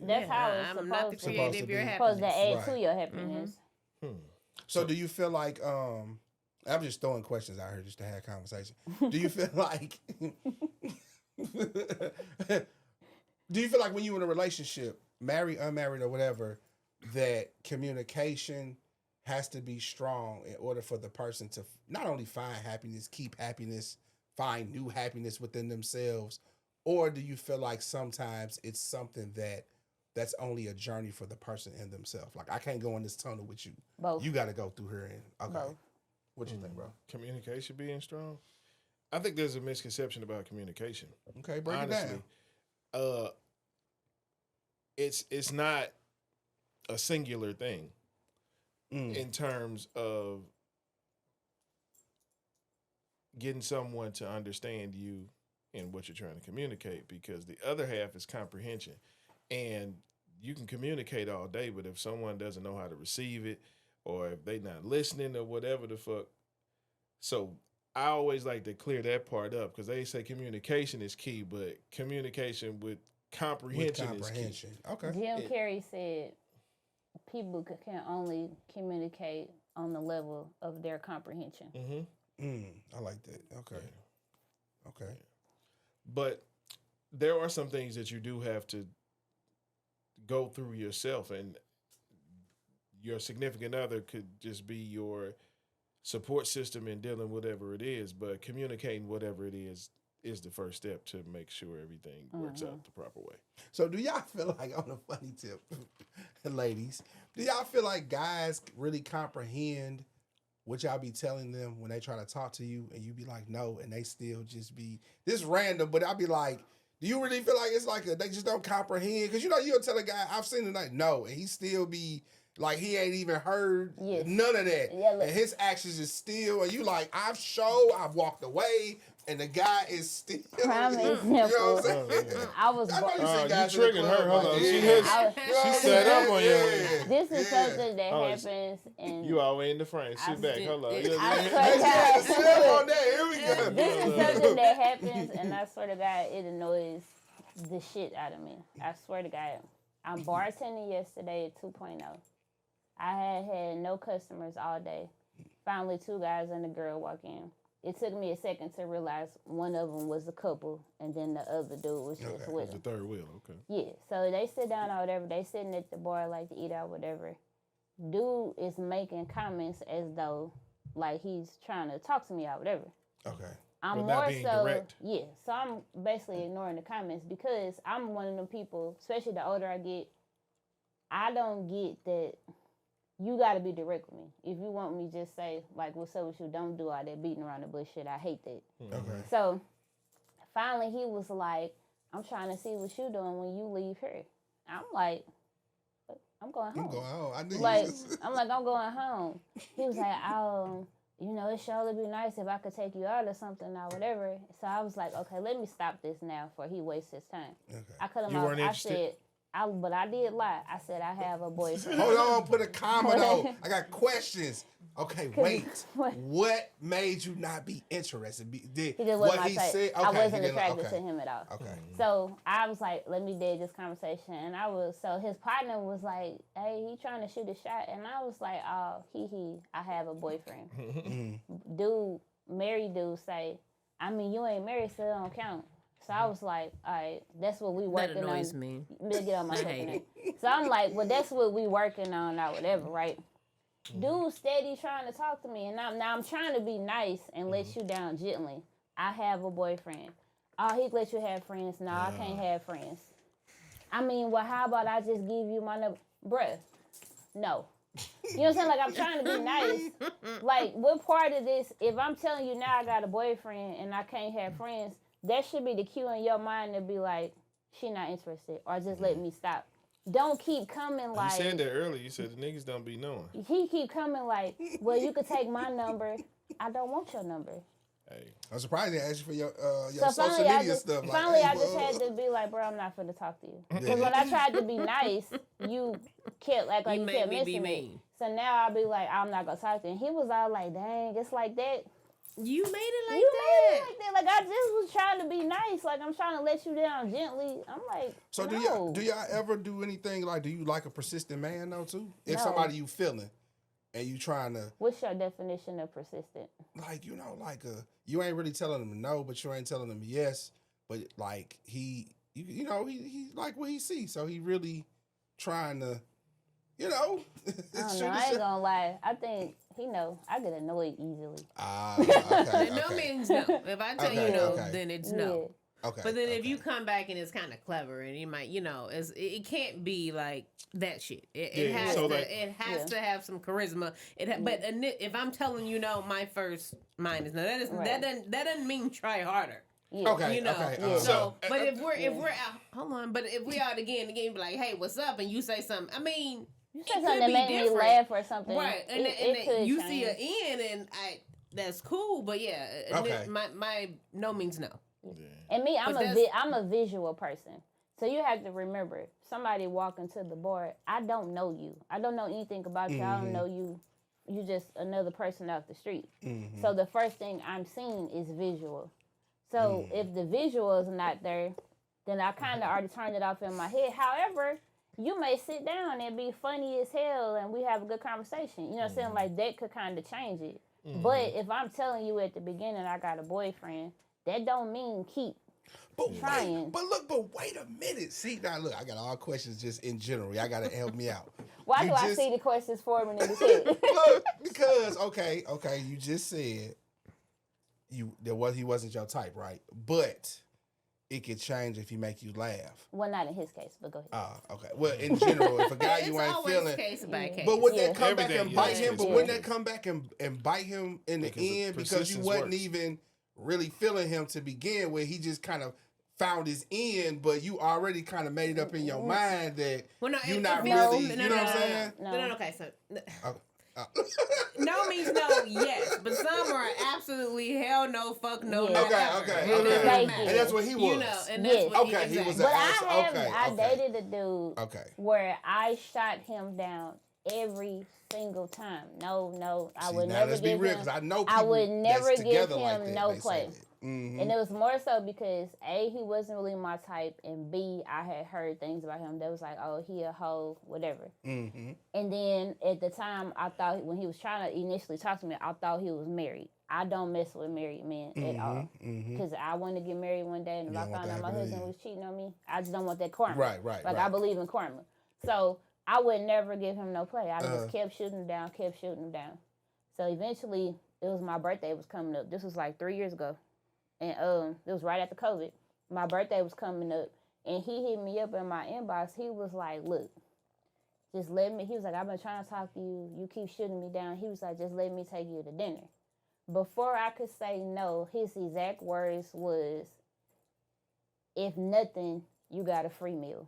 Speaker 2: That's how it's supposed to be.
Speaker 4: I'm not the creator of your happiness.
Speaker 2: Supposed to add to your happiness.
Speaker 3: So do you feel like, I'm just throwing questions out here just to have conversation. Do you feel like do you feel like when you're in a relationship, married, unmarried, or whatever, that communication has to be strong in order for the person to not only find happiness, keep happiness, find new happiness within themselves? Or do you feel like sometimes it's something that's only a journey for the person in themselves? Like, I can't go in this tunnel with you.
Speaker 2: Both.
Speaker 3: You got to go through here. And okay.
Speaker 2: Both.
Speaker 3: What you think, bro?
Speaker 1: Communication being strong. I think there's a misconception about communication.
Speaker 3: Okay, break
Speaker 1: Honestly,
Speaker 3: it down.
Speaker 1: It's not a singular thing in terms of getting someone to understand you and what you're trying to communicate, because the other half is comprehension. And you can communicate all day, but if someone doesn't know how to receive it, or if they not listening or whatever the fuck. So I always like to clear that part up, because they say communication is key, but communication with comprehension is key.
Speaker 3: Okay.
Speaker 2: Jim Carrey said people can only communicate on the level of their comprehension.
Speaker 3: I like that. Okay. Okay.
Speaker 1: But there are some things that you do have to go through yourself, and your significant other could just be your support system in dealing with whatever it is, but communicating whatever it is the first step to make sure everything works out the proper way.
Speaker 3: So do y'all feel like, on a funny tip, ladies, do y'all feel like guys really comprehend what y'all be telling them when they try to talk to you, and you be like, no, and they still just be, this random, but I'll be like, do you really feel like it's like they just don't comprehend? Because, you'll tell a guy, I've seen it like, no, and he still be like, he ain't even heard none of that.
Speaker 2: Yeah,
Speaker 3: and his actions is still, and you like, I've walked away, and the guy is still.
Speaker 2: Prime example.
Speaker 3: You know what I'm saying?
Speaker 2: I was
Speaker 3: I know you see
Speaker 1: You
Speaker 3: guys in the
Speaker 1: triggered her.
Speaker 3: club
Speaker 1: Hold
Speaker 3: like,
Speaker 1: on.
Speaker 3: yeah.
Speaker 1: She set up on you.
Speaker 2: This is something that happens, and
Speaker 1: You all way in the frame. Sit back. Hold on.
Speaker 2: I
Speaker 3: Yeah,
Speaker 2: swear to
Speaker 3: sit up
Speaker 2: God,
Speaker 3: on that. Here we go.
Speaker 2: this is something that happens, and I swear to God, it annoys the shit out of me. I swear to God. I'm bartending yesterday at 2.0. I had no customers all day. Finally, 2 guys and a girl walk in. It took me a second to realize one of them was a couple, and then the other dude was just with
Speaker 1: The
Speaker 2: them.
Speaker 1: third wheel. Okay.
Speaker 2: Yeah, so they sit down or whatever. They sitting at the bar like to eat out, whatever. Dude is making comments as though like he's trying to talk to me or whatever.
Speaker 3: Okay.
Speaker 2: I'm
Speaker 1: But not
Speaker 2: more
Speaker 1: being
Speaker 2: so,
Speaker 1: direct.
Speaker 2: yeah. So I'm basically ignoring the comments because I'm one of them people, especially the older I get, I don't get that you got to be direct with me. If you want me, just say, like, what's up with you? Don't do all that beating around the bush shit. I hate that.
Speaker 3: Okay.
Speaker 2: So finally he was like, I'm trying to see what you doing when you leave here. I'm like, I'm going home.
Speaker 3: I'm going home. I knew
Speaker 2: Like,
Speaker 3: you was...
Speaker 2: I'm like, I'm going home. He was like, it surely be nice if I could take you out or something or whatever. So I was like, okay, let me stop this now before he wastes his time.
Speaker 3: Okay.
Speaker 2: I cut him
Speaker 1: You
Speaker 2: off.
Speaker 1: weren't
Speaker 2: I
Speaker 1: interested?
Speaker 2: said, but I did lie. I said I have a boyfriend.
Speaker 3: Hold on, put a comma though. I got questions. Okay, wait. What made you not be interested?
Speaker 2: He just
Speaker 3: what
Speaker 2: wasn't my
Speaker 3: he
Speaker 2: type.
Speaker 3: said?
Speaker 2: I
Speaker 3: Okay,
Speaker 2: wasn't
Speaker 3: he didn't-
Speaker 2: attracted
Speaker 3: okay.
Speaker 2: to him at all.
Speaker 3: Okay.
Speaker 2: So I was like, let me dead this conversation. And so his partner was like, hey, he trying to shoot a shot. And I was like, oh, I have a boyfriend. Married dude say, I mean, you ain't married, so it don't count. So I was like, all right, that's what we working on.
Speaker 4: That annoys me.
Speaker 2: Get on my
Speaker 4: I hate
Speaker 2: So I'm like, well, that's what we working on or whatever, right? Dude steady trying to talk to me, and I'm trying to be nice and let you down gently. I have a boyfriend. Oh, he let you have friends. No, I can't have friends. I mean, well, how about I just give you my number? Bruh, no. You know what I'm saying? Like, I'm trying to be nice. Like, what part of this, if I'm telling you now I got a boyfriend and I can't have friends, that should be the cue in your mind to be like, she not interested, or just let me stop. Don't keep coming like...
Speaker 1: You said that earlier. You said the niggas don't be knowing.
Speaker 2: He keep coming like, well, you could take my number. I don't want your number.
Speaker 1: Hey.
Speaker 3: I'm surprised they asked you for your
Speaker 2: So
Speaker 3: social media stuff.
Speaker 2: Finally,
Speaker 3: like,
Speaker 2: I just had to be like, bro, I'm not finna talk to you. Because when I tried to be nice, you kept like you
Speaker 4: made
Speaker 2: kept
Speaker 4: me be
Speaker 2: missing me.
Speaker 4: mean.
Speaker 2: So now I'll be like, I'm not gonna talk to you. And he was all like, dang, it's like that.
Speaker 4: You made it like
Speaker 2: You
Speaker 4: that.
Speaker 2: made it like that. Like, I just was trying to be nice. Like, I'm trying to let you down gently. I'm like,
Speaker 3: So
Speaker 2: no.
Speaker 3: do y'all ever do anything like, do you like a persistent man though too? If
Speaker 2: No.
Speaker 3: somebody you feeling and you trying to
Speaker 2: What's your definition of persistent?
Speaker 3: like you ain't really telling him no, but you ain't telling him yes. But like he like what he sees, so he really trying to,
Speaker 2: I don't know. I ain't gonna lie. I think he know I get annoyed easily.
Speaker 3: Okay.
Speaker 4: No means no. If I tell you no, then it's no.
Speaker 3: Okay.
Speaker 4: But then if you come back and it's kind of clever and you might, it can't be like that shit. It has to have some charisma. But if I'm telling you no, my first mind is no. That doesn't mean try harder.
Speaker 2: Yeah.
Speaker 3: Okay. Okay.
Speaker 4: So, but if we're out, hold on. But if we out again, be like, hey, what's up? And you say something. I mean,
Speaker 2: you say something that made me laugh or something,
Speaker 4: right? And then you see an end, and that's cool. But yeah, my no means no.
Speaker 2: Yeah. And me, I'm a visual person. So you have to remember, somebody walking to the bar, I don't know you. I don't know anything about you. I don't know you. You just another person off the street. Mm-hmm. So the first thing I'm seeing is visual. So if the visual is not there, then I kind of already turned it off in my head. However, you may sit down and be funny as hell and we have a good conversation. You know what I'm saying? Like that could kind of change it. Mm-hmm. But if I'm telling you at the beginning I got a boyfriend, that don't mean keep trying.
Speaker 3: But wait a minute. See, now look, I got all questions just in general. I got to help me out.
Speaker 2: Why do I see the questions forming in his head?
Speaker 3: Look, because, okay, you just said he wasn't your type, right? But it could change if he make you laugh.
Speaker 2: Well, not in his case, but go ahead.
Speaker 3: Okay. Well, in general, if a guy you ain't feeling,
Speaker 4: case by case.
Speaker 3: But would that come back and bite him? But wouldn't that come back and bite him in the end because you wasn't even really feeling him to begin with? He just kind of found his end, but you already kind of made it up in your mind that you're not really. You know what I'm saying?
Speaker 4: No. Okay, so. No means no, yes, but some are absolutely hell no, fuck no.
Speaker 3: Yeah. Okay. And that's what he was.
Speaker 4: And that's what
Speaker 3: he was.
Speaker 2: But I dated a dude where I shot him down every single time. No, I would never give him. I would never give him no play. Mm-hmm. And it was more so because A, he wasn't really my type, and B, I had heard things about him that was like, oh, he a hoe, whatever. Mm-hmm. And then at the time, I thought when he was trying to initially talk to me, I thought he was married. I don't mess with married men at all because I want to get married one day, and if I found out my husband was cheating on me, I just don't want that karma. Right. I believe in karma, so I would never give him no play. I just kept shooting him down. So eventually, it was my birthday was coming up. This was like 3 years ago. And it was right after COVID. My birthday was coming up, and he hit me up in my inbox. He was like, look, just let me, he was like, I've been trying to talk to you. You keep shooting me down. He was like, just let me take you to dinner. Before I could say no, his exact words was, if nothing, you got a free meal.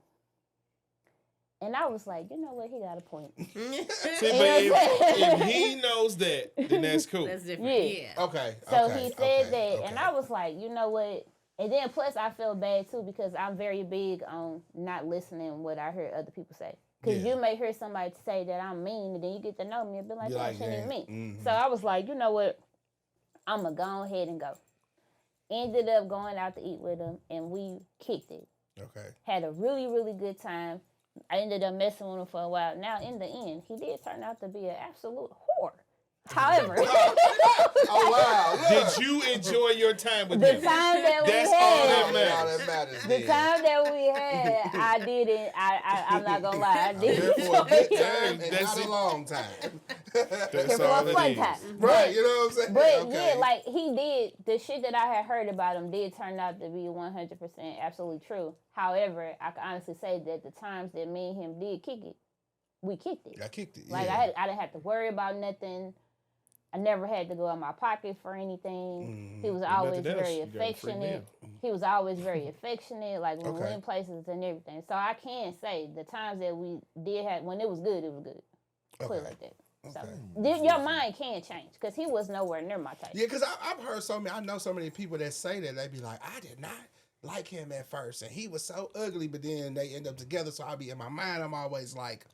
Speaker 2: And I was like, you know what? He got a point.
Speaker 1: See, but if he knows that, then that's cool.
Speaker 4: That's different.
Speaker 2: Yeah.
Speaker 3: Okay.
Speaker 2: So he said that, and I was like, you know what? And then plus I felt bad too because I'm very big on not listening what I heard other people say. Because you may hear somebody say that I'm mean, and then you get to know me and be like, that shit ain't me. Mm-hmm. So I was like, you know what? I'm going to go ahead and go. Ended up going out to eat with him, and we kicked it. Okay. Had a really, really good time. I ended up messing with him for a while. Now, in the end, he did turn out to be an absolute whore. However.
Speaker 3: Oh, wow.
Speaker 1: Did you enjoy your time with
Speaker 2: him?
Speaker 1: The time
Speaker 2: that we
Speaker 1: That's
Speaker 2: had.
Speaker 1: all that
Speaker 3: matters.
Speaker 2: The time that we had, I didn't. I'm not going to lie. I didn't.
Speaker 3: For a good time and not a long time.
Speaker 1: That's all
Speaker 2: a fun time.
Speaker 3: Right, you know what I'm saying?
Speaker 2: But yeah, like he did, the shit that I had heard about him did turn out to be 100% absolutely true. However, I can honestly say that the times that me and him did kick it, we kicked it.
Speaker 3: I kicked it,
Speaker 2: Like I didn't have to worry about nothing. I never had to go in my pocket for anything. He was always very affectionate. He was always very affectionate, like when we went places and everything. So I can say the times that we did have, when it was good, it was good. Put it like that. So your mind can change because he was nowhere near my type.
Speaker 3: Yeah, because I've heard I know so many people that say that. They be like, I did not like him at first, and he was so ugly, but then they end up together. So I'll be in my mind, I'm always like,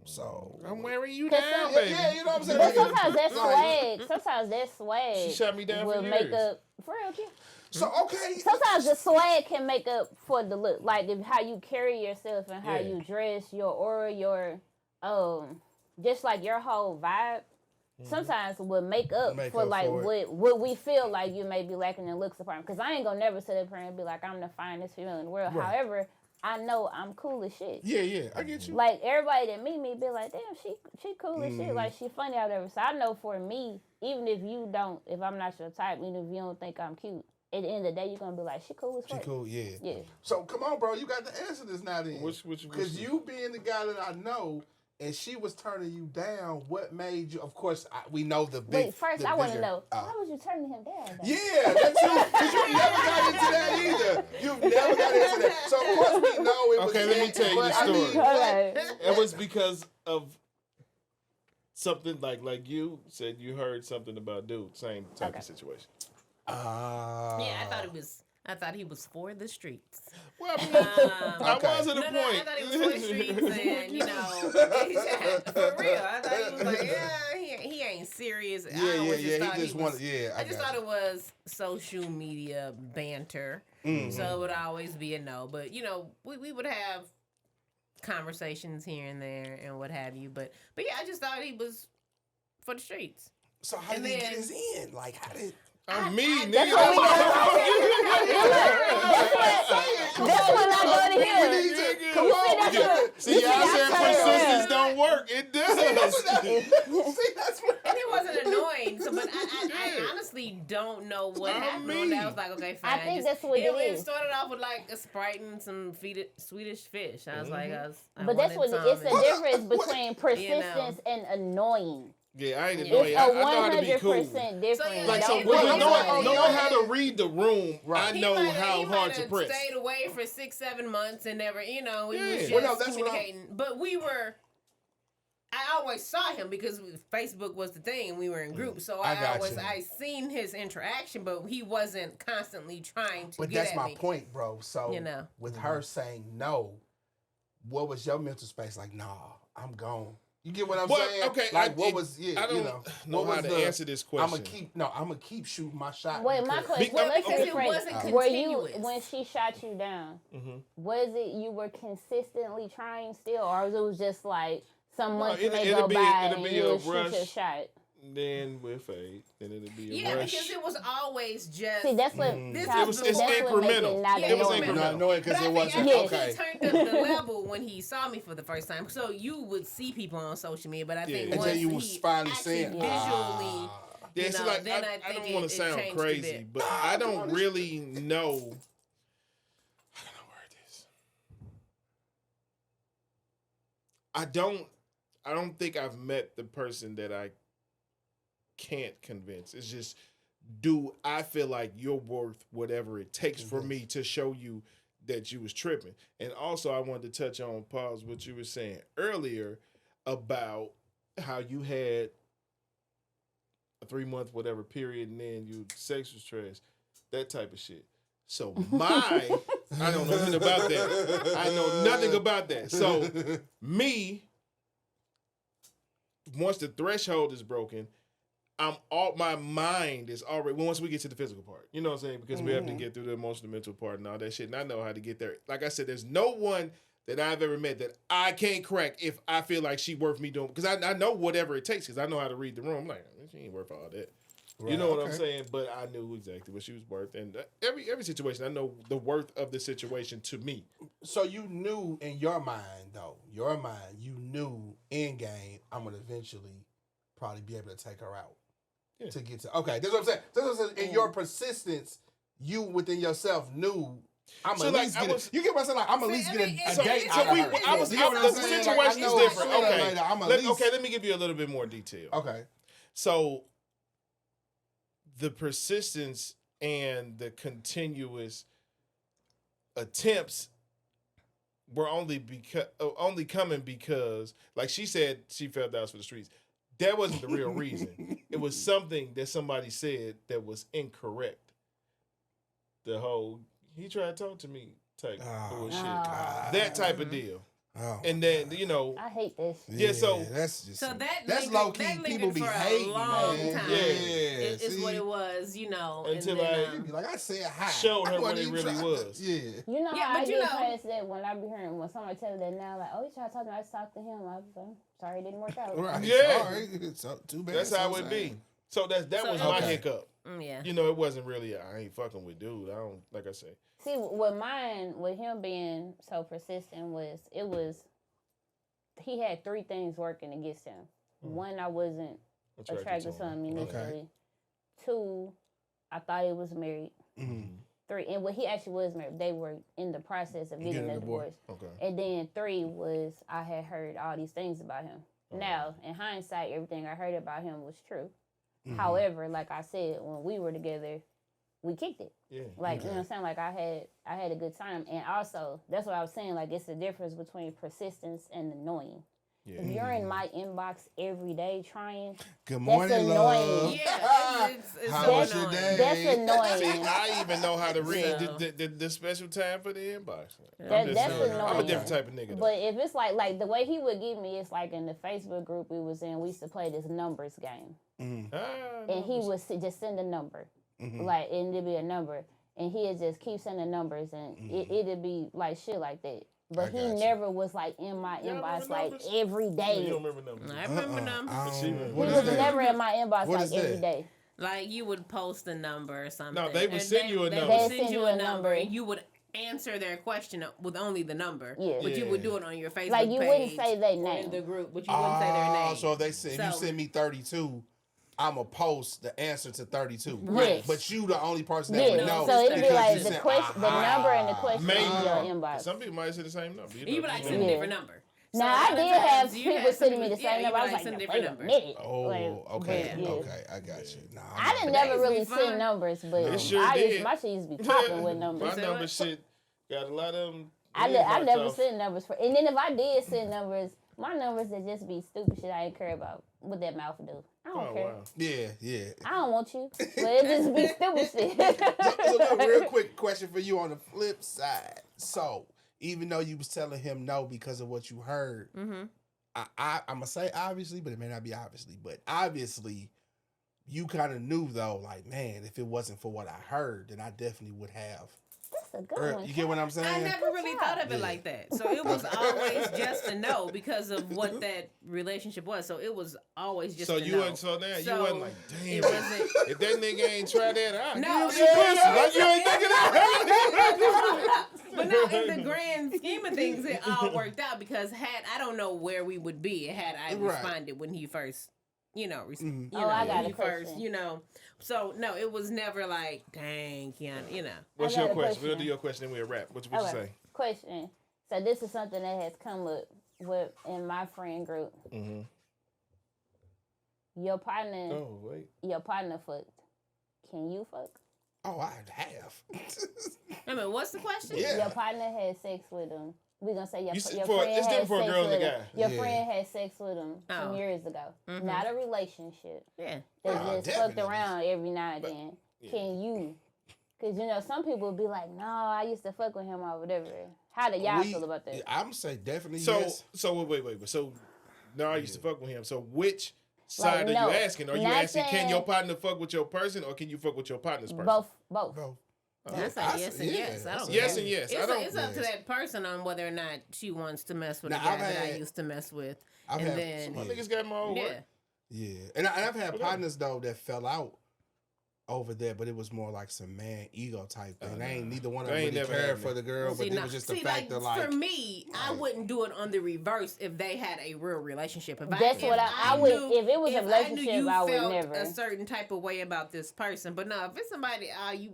Speaker 3: so
Speaker 1: I'm wearing you down, baby.
Speaker 3: Yeah, you know what I'm saying?
Speaker 2: But sometimes that swag,
Speaker 1: She shut me down
Speaker 2: will
Speaker 1: for
Speaker 2: make up for real, kid.
Speaker 3: So okay.
Speaker 2: Sometimes the swag can make up for the look, like how you carry yourself and how you dress, your aura, your just like your whole vibe. Sometimes will make up
Speaker 3: Make
Speaker 2: for
Speaker 3: up
Speaker 2: like
Speaker 3: for
Speaker 2: what we feel like you may be lacking in looks department. Because I ain't gonna never sit up here and be like I'm the finest female in the world.
Speaker 3: Right.
Speaker 2: However, I know I'm cool as shit.
Speaker 3: Yeah, I get you.
Speaker 2: Like everybody that meet me be like, damn, she cool as shit. Like she funny out whatever. So I know for me, even if you don't, if I'm not your type, even if you don't think I'm cute, at the end of the day, you're gonna be like, she cool as
Speaker 3: She
Speaker 2: fuck.
Speaker 3: cool, yeah.
Speaker 2: Yeah.
Speaker 3: So come on, bro, you got to answer this now then.
Speaker 1: Which
Speaker 3: Because you being the guy that I know, and she was turning you down, what made you? Of course, we know the big.
Speaker 2: Wait, first
Speaker 3: the
Speaker 2: I want to
Speaker 3: bigger-
Speaker 2: know why was you turning him down? Though?
Speaker 3: Yeah, that's you. Because you never got into that either. You've never got into that. So of course we know it was.
Speaker 1: Okay, let me tell you the
Speaker 3: but I mean,
Speaker 1: story.
Speaker 2: Alright.
Speaker 1: It was because of something like you said you heard something about dude, same type of situation.
Speaker 4: Yeah, I thought he was for the streets.
Speaker 1: Well, I, mean, I
Speaker 3: Okay.
Speaker 1: was at a
Speaker 4: No,
Speaker 1: point.
Speaker 4: I thought he was for the streets, and you know, for real. I thought he was like, yeah, he ain't serious. I always just thought
Speaker 3: He just wanted. Yeah,
Speaker 4: I just thought it was social media banter, so it would always be a no. But you know, we would have conversations here and there and what have you. But yeah, I just thought he was for the streets.
Speaker 3: So how did
Speaker 4: And
Speaker 3: he get
Speaker 4: then-
Speaker 3: his in? Like how did?
Speaker 1: I'm me, nigga.
Speaker 2: That's what we That's what I go to hear.
Speaker 3: Come on,
Speaker 1: See, y'all saying persistence don't work. It does.
Speaker 3: See, that's what.
Speaker 4: And it wasn't annoying, so but I honestly don't know what happened on that. I was like, okay, fine.
Speaker 2: I think that's what it
Speaker 4: It
Speaker 2: is.
Speaker 4: started off with like a Sprite and some Swedish fish. I was like, I
Speaker 2: But that's what
Speaker 4: wanted
Speaker 2: it's
Speaker 4: some,
Speaker 2: a difference between persistence
Speaker 4: You know.
Speaker 2: and annoying.
Speaker 1: Yeah, I ain't
Speaker 2: It's
Speaker 1: annoying.
Speaker 2: a
Speaker 1: I know how to be
Speaker 2: 100%
Speaker 1: cool.
Speaker 2: difference.
Speaker 4: So, yeah,
Speaker 1: Like, so
Speaker 4: Don't
Speaker 1: with
Speaker 4: worry.
Speaker 1: knowing how to read the room, I
Speaker 4: He
Speaker 1: know
Speaker 4: might-
Speaker 1: how
Speaker 4: he
Speaker 1: hard
Speaker 4: might
Speaker 1: to
Speaker 4: have
Speaker 1: press.
Speaker 4: Stayed away for 6-7 months and never, you know, we was
Speaker 1: Yeah.
Speaker 4: just
Speaker 3: Well, no, that's what
Speaker 4: communicating. But we were. I always saw him because Facebook was the thing and we were in groups. So
Speaker 3: I got you.
Speaker 4: I seen his interaction, but he wasn't constantly trying to
Speaker 3: But
Speaker 4: get
Speaker 3: that's
Speaker 4: at
Speaker 3: my
Speaker 4: me.
Speaker 3: point, bro. So
Speaker 4: You know.
Speaker 3: with her saying no, what was your mental space like? Nah, I'm gone. You get what I'm
Speaker 1: Well,
Speaker 3: saying?
Speaker 1: okay,
Speaker 3: Like
Speaker 1: I
Speaker 3: what was? Yeah,
Speaker 1: I don't
Speaker 3: you know
Speaker 1: know how to answer this question.
Speaker 3: I'm gonna keep shooting my shot.
Speaker 2: Wait, my
Speaker 3: because-
Speaker 2: question.
Speaker 1: Well,
Speaker 2: Let's
Speaker 1: because
Speaker 4: it
Speaker 2: rephrase.
Speaker 4: wasn't
Speaker 2: Were you
Speaker 4: continuous.
Speaker 2: when she shot you down?
Speaker 1: Mm-hmm.
Speaker 2: Was it you were consistently trying still, or it was just like some months
Speaker 1: it'll-
Speaker 2: may
Speaker 1: it'll
Speaker 2: go
Speaker 1: be-
Speaker 2: by
Speaker 1: it'll
Speaker 2: and
Speaker 1: be
Speaker 2: you
Speaker 1: a
Speaker 2: would shoot your
Speaker 1: rush.
Speaker 2: shot?
Speaker 1: Then we'll fade. Then it'll be a
Speaker 4: Yeah,
Speaker 1: rush.
Speaker 4: because it was always just.
Speaker 2: See, that's what
Speaker 4: This
Speaker 2: Child,
Speaker 4: was-
Speaker 1: it's
Speaker 2: that's what make
Speaker 1: incremental.
Speaker 2: it not
Speaker 4: Yeah,
Speaker 1: It was
Speaker 2: annoying.
Speaker 1: incremental.
Speaker 3: Not knowing because
Speaker 4: But
Speaker 3: it
Speaker 4: I
Speaker 3: wasn't
Speaker 4: think
Speaker 3: okay.
Speaker 4: he turned up the level when he saw me for the first time. So you would see people on social media, but I think
Speaker 1: Yeah.
Speaker 4: once
Speaker 3: Until you was
Speaker 4: he
Speaker 3: finally
Speaker 4: actually
Speaker 3: seeing
Speaker 4: visually,
Speaker 1: Yeah,
Speaker 4: you
Speaker 1: see,
Speaker 4: know,
Speaker 1: like,
Speaker 4: then
Speaker 1: I
Speaker 4: I think
Speaker 1: don't want
Speaker 4: it
Speaker 1: to sound
Speaker 4: changed a
Speaker 1: crazy,
Speaker 4: bit.
Speaker 1: but I don't really know. I don't know where it is. I don't think I've met the person that I can't convince. It's just, do I feel like you're worth whatever it takes for me to show you that you was tripping? And also, I wanted to touch on, pause, what you were saying earlier about how you had a 3-month whatever period and then you sex was trash, that type of shit. So I don't know nothing about that. I know nothing about that. So me, once the threshold is broken, my mind is already, once we get to the physical part, you know what I'm saying? Because we have to get through the emotional, mental part and all that shit. And I know how to get there. Like I said, there's no one that I've ever met that I can't crack if I feel like she worth me doing, because I know whatever it takes, because I know how to read the room. I'm like, she ain't worth all that.
Speaker 3: Right,
Speaker 1: You know what I'm
Speaker 3: okay.
Speaker 1: saying? But I knew exactly what she was worth. And every situation, I know the worth of the situation to me.
Speaker 3: So you knew in your mind, though, you knew in game, I'm gonna eventually probably be able to take her out.
Speaker 1: Yeah.
Speaker 3: To get to that's what I'm saying. That's what I'm saying. In your persistence, you within yourself knew I'm
Speaker 1: So,
Speaker 3: at
Speaker 1: like,
Speaker 3: least
Speaker 1: I
Speaker 3: get
Speaker 1: was-
Speaker 3: you get what I'm saying? Like I'm at least
Speaker 4: I
Speaker 3: get
Speaker 4: mean,
Speaker 3: a
Speaker 4: so-
Speaker 3: date
Speaker 4: so
Speaker 3: out of
Speaker 4: we-
Speaker 3: her.
Speaker 4: I was-
Speaker 3: You get what I'm
Speaker 1: the
Speaker 3: saying?
Speaker 1: situation
Speaker 3: Like, I
Speaker 1: is
Speaker 3: know
Speaker 1: different.
Speaker 3: sooner or
Speaker 1: Okay.
Speaker 3: later, I'm at least
Speaker 1: Okay, let me give you a little bit more detail.
Speaker 3: okay.
Speaker 1: So the persistence and the continuous attempts were only coming because, like she said, she felt that was for the streets. That wasn't the real reason. It was something that somebody said that was incorrect. The whole, he tried to talk to me type bullshit.
Speaker 2: Ah.
Speaker 1: That type of deal.
Speaker 3: Oh,
Speaker 1: and then you know,
Speaker 2: I hate this.
Speaker 1: Yeah, so-
Speaker 3: that's just
Speaker 4: So
Speaker 3: that's
Speaker 4: lingered-
Speaker 3: low key.
Speaker 4: that lingered
Speaker 3: People be
Speaker 4: for
Speaker 3: hating,
Speaker 4: a long
Speaker 3: man.
Speaker 4: time.
Speaker 3: Yeah,
Speaker 4: Is what
Speaker 3: see?
Speaker 4: it was, you know.
Speaker 1: Until
Speaker 4: and then,
Speaker 1: I-
Speaker 3: You be like, I said hi.
Speaker 1: Showed
Speaker 3: I
Speaker 1: her what
Speaker 3: wasn't
Speaker 1: it
Speaker 3: even
Speaker 1: really
Speaker 3: trying to-
Speaker 1: was.
Speaker 3: Yeah.
Speaker 2: You know
Speaker 4: Yeah,
Speaker 2: how I
Speaker 4: but you
Speaker 2: get
Speaker 4: know-
Speaker 2: past that when I be hearing when somebody tell me that now, like, oh, you try to talk to me, I just talked to him. I was like, sorry, it didn't work out.
Speaker 3: Right.
Speaker 1: Yeah.
Speaker 3: Sorry. So, too bad.
Speaker 1: that's
Speaker 3: so
Speaker 1: how it
Speaker 3: sad.
Speaker 1: be. So that
Speaker 4: So-
Speaker 1: was my
Speaker 3: Okay.
Speaker 1: hiccup.
Speaker 4: yeah.
Speaker 1: You know, it wasn't really. I ain't fucking with dude. I don't like I say.
Speaker 2: See, with him being so persistent was he had three things working against him. One, I wasn't attracted to him initially.
Speaker 3: Okay.
Speaker 2: Two, I thought he was married.
Speaker 3: Mhm.
Speaker 2: Three, and he actually was married. They were in the process of getting
Speaker 3: Getting
Speaker 2: a
Speaker 3: a divorce.
Speaker 2: divorce.
Speaker 1: Okay.
Speaker 2: And then three was I had heard all these things about him. Now, in hindsight, everything I heard about him was true.
Speaker 3: Mhm.
Speaker 2: However, like I said, when we were together, we kicked it.
Speaker 1: Yeah.
Speaker 2: Like, you know what I'm saying? Like I had a good time. And also, that's what I was saying, like it's the difference between persistence and annoying.
Speaker 1: Yeah.
Speaker 2: If you're in my inbox every day trying,
Speaker 3: Good morning,
Speaker 2: annoying.
Speaker 3: love.
Speaker 4: Yeah, it's
Speaker 3: How
Speaker 4: so
Speaker 3: was your
Speaker 4: annoying.
Speaker 3: day?
Speaker 2: that's
Speaker 1: See,
Speaker 2: annoying.
Speaker 1: I even know how to read
Speaker 4: So-
Speaker 1: the special time for the inbox.
Speaker 2: That's
Speaker 1: I'm a
Speaker 2: annoying.
Speaker 1: different type of nigga. Though.
Speaker 2: But if it's like the way he would give me, it's like in the Facebook group we was in, we used to play this numbers game.
Speaker 3: Mhm.
Speaker 2: And he would just send a number.
Speaker 3: Mhm.
Speaker 2: Like, and it'd be a number. And he'd just keep sending numbers, and it'd be like shit like that. But
Speaker 3: I
Speaker 2: he
Speaker 3: got you.
Speaker 2: never was like in my
Speaker 1: Y'all
Speaker 2: inbox
Speaker 1: remember
Speaker 2: like
Speaker 1: numbers?
Speaker 2: every
Speaker 1: You
Speaker 2: day.
Speaker 1: don't remember numbers.
Speaker 4: I remember numbers.
Speaker 3: I
Speaker 1: She
Speaker 3: don't-
Speaker 1: remember.
Speaker 2: He
Speaker 3: what
Speaker 2: was
Speaker 3: is that?
Speaker 2: never in my inbox
Speaker 3: What
Speaker 2: like
Speaker 3: is that?
Speaker 2: every day.
Speaker 4: Like you would post a number or something.
Speaker 1: No, they would
Speaker 4: and
Speaker 1: send you a
Speaker 4: They
Speaker 1: number.
Speaker 4: would
Speaker 2: They'd
Speaker 4: send you a number, and you would answer their question with only the number.
Speaker 2: Yeah.
Speaker 4: But you would
Speaker 1: Yeah.
Speaker 4: do it on your Facebook
Speaker 2: Like you
Speaker 4: page
Speaker 2: wouldn't say their
Speaker 4: or in
Speaker 2: name.
Speaker 4: the group, but you wouldn't say their name.
Speaker 3: So if they say if you
Speaker 4: So-
Speaker 3: send me 32, I'ma post the answer to 32.
Speaker 2: Yes.
Speaker 3: But you the only person that would
Speaker 2: Yeah,
Speaker 3: know.
Speaker 2: so it'd be
Speaker 3: because
Speaker 2: like
Speaker 3: you
Speaker 2: the
Speaker 3: said,
Speaker 2: question, the
Speaker 3: "Aha."
Speaker 2: number and the question
Speaker 1: Maybe.
Speaker 2: in your inbox.
Speaker 1: Some people might say the same number.
Speaker 4: You would like
Speaker 1: know.
Speaker 4: send a
Speaker 2: Yeah.
Speaker 4: different number. So
Speaker 2: Now
Speaker 4: a
Speaker 2: I
Speaker 4: lot of
Speaker 2: did
Speaker 4: times
Speaker 2: have
Speaker 4: you
Speaker 2: people
Speaker 4: have
Speaker 2: sending me
Speaker 4: some-
Speaker 2: the
Speaker 4: yeah,
Speaker 2: same
Speaker 4: you
Speaker 2: number. I
Speaker 4: would
Speaker 2: was
Speaker 4: like
Speaker 2: like,
Speaker 4: send
Speaker 2: wait
Speaker 4: different
Speaker 2: a
Speaker 4: numbers.
Speaker 2: minute.
Speaker 3: Oh,
Speaker 2: Like,
Speaker 3: okay,
Speaker 2: but, yeah.
Speaker 3: okay, I got you. Nah,
Speaker 2: I didn't
Speaker 4: Today's
Speaker 2: never
Speaker 4: be
Speaker 2: really
Speaker 4: fun.
Speaker 2: send numbers, but
Speaker 1: It sure
Speaker 2: I
Speaker 1: did.
Speaker 2: used my shit used to be popping with
Speaker 1: My
Speaker 2: numbers.
Speaker 4: Say
Speaker 1: number
Speaker 4: what?
Speaker 1: shit got a lot of them.
Speaker 2: I
Speaker 1: inbox
Speaker 2: never
Speaker 1: off.
Speaker 2: sent numbers for, and then if I did send numbers, my numbers would just be stupid shit I ain't care about what that mouth do. I don't
Speaker 1: Oh
Speaker 2: care.
Speaker 1: wow.
Speaker 3: Yeah.
Speaker 2: I don't want you, but it just be stupid shit.
Speaker 3: So look, real quick question for you on the flip side. So even though you was telling him no because of what you heard,
Speaker 4: Mm-hmm.
Speaker 3: I'm gonna say obviously, but it may not be obviously, but obviously you kind of knew though, like, man, if it wasn't for what I heard, then I definitely would have.
Speaker 2: That's a good one.
Speaker 3: You get what I'm saying?
Speaker 4: I never really
Speaker 2: job.
Speaker 4: thought of it
Speaker 3: Yeah.
Speaker 4: like that. So it was always just a no because of what that relationship was. So it was always just
Speaker 1: So
Speaker 4: a
Speaker 1: you
Speaker 4: no.
Speaker 1: wasn't so now you
Speaker 4: So
Speaker 1: wasn't like, damn.
Speaker 4: it wasn't.
Speaker 1: If that nigga ain't try that, I
Speaker 4: No,
Speaker 1: give him some pussy. Like you ain't thinking that.
Speaker 4: But no, in the grand scheme of things, it all worked out because I don't know where we would be had I
Speaker 3: Right.
Speaker 4: responded when he first,
Speaker 3: Mhm.
Speaker 2: Oh, I got
Speaker 4: when
Speaker 2: a
Speaker 4: he first,
Speaker 2: question.
Speaker 4: So no, it was never like, dang, Keanu,
Speaker 1: What's
Speaker 2: I got
Speaker 1: your
Speaker 2: a
Speaker 1: question? We'll
Speaker 2: question.
Speaker 1: do your question and we'll wrap. What you
Speaker 2: Okay.
Speaker 1: say?
Speaker 2: Question. So this is something that has come up with in my friend group.
Speaker 1: Mm-hmm.
Speaker 2: Your partner,
Speaker 1: Oh wait.
Speaker 2: your partner fucked. Can you fuck?
Speaker 3: Oh, I have.
Speaker 4: I mean, what's the question?
Speaker 3: Yeah.
Speaker 2: Your partner had sex with him. We gonna say your,
Speaker 1: You said
Speaker 2: your
Speaker 1: for-
Speaker 2: friend
Speaker 1: it's
Speaker 2: had
Speaker 1: different for a
Speaker 2: sex
Speaker 1: girl and
Speaker 2: with
Speaker 1: a
Speaker 2: him.
Speaker 1: guy.
Speaker 2: Your
Speaker 3: Yeah.
Speaker 2: friend had sex with him some
Speaker 4: Oh.
Speaker 2: years ago.
Speaker 4: Mhm.
Speaker 2: Not a relationship.
Speaker 4: Yeah.
Speaker 2: They
Speaker 3: Oh,
Speaker 2: just
Speaker 3: definitely.
Speaker 2: fucked around every now and then.
Speaker 1: Yeah.
Speaker 2: Can you? Because, some people be like, no, I used to fuck with him or whatever. How do y'all feel about that?
Speaker 3: I'm say definitely
Speaker 1: So
Speaker 3: yes.
Speaker 1: so wait. So now I used to fuck with him. So which side
Speaker 2: no,
Speaker 1: are you asking? Are you
Speaker 2: not
Speaker 1: asking can
Speaker 2: saying-
Speaker 1: your partner fuck with your person or can you fuck with your partner's person?
Speaker 2: Both.
Speaker 3: Bro.
Speaker 4: That's
Speaker 3: I
Speaker 4: a yes
Speaker 3: say-
Speaker 4: and
Speaker 3: yeah,
Speaker 4: yes. I
Speaker 3: that's
Speaker 4: don't
Speaker 3: a
Speaker 1: Yes
Speaker 4: care.
Speaker 1: and yes.
Speaker 4: It's,
Speaker 1: I don't.
Speaker 4: it's up to
Speaker 3: yes.
Speaker 4: that person on whether or not she wants to mess with
Speaker 3: Now,
Speaker 4: a guy
Speaker 3: I've
Speaker 4: that I
Speaker 3: had-
Speaker 4: used to mess with.
Speaker 3: I've
Speaker 4: and
Speaker 3: had
Speaker 4: then,
Speaker 1: My niggas got my own
Speaker 4: yeah.
Speaker 1: work.
Speaker 3: Yeah, and I've had
Speaker 1: Whatever.
Speaker 3: partners though that fell out over there, but it was more like some man ego type thing. They ain't neither one of
Speaker 1: They
Speaker 3: them
Speaker 1: ain't
Speaker 3: really
Speaker 1: never
Speaker 3: cared
Speaker 1: had
Speaker 3: for
Speaker 1: me.
Speaker 3: the girl, but it was just the fact that like
Speaker 4: for me, I
Speaker 3: Right.
Speaker 4: wouldn't do it on the reverse if they had a real relationship. If
Speaker 2: That's what I would. If it was a relationship, I would
Speaker 4: felt
Speaker 2: never.
Speaker 4: a certain type of way about this person. But no, if it's somebody, I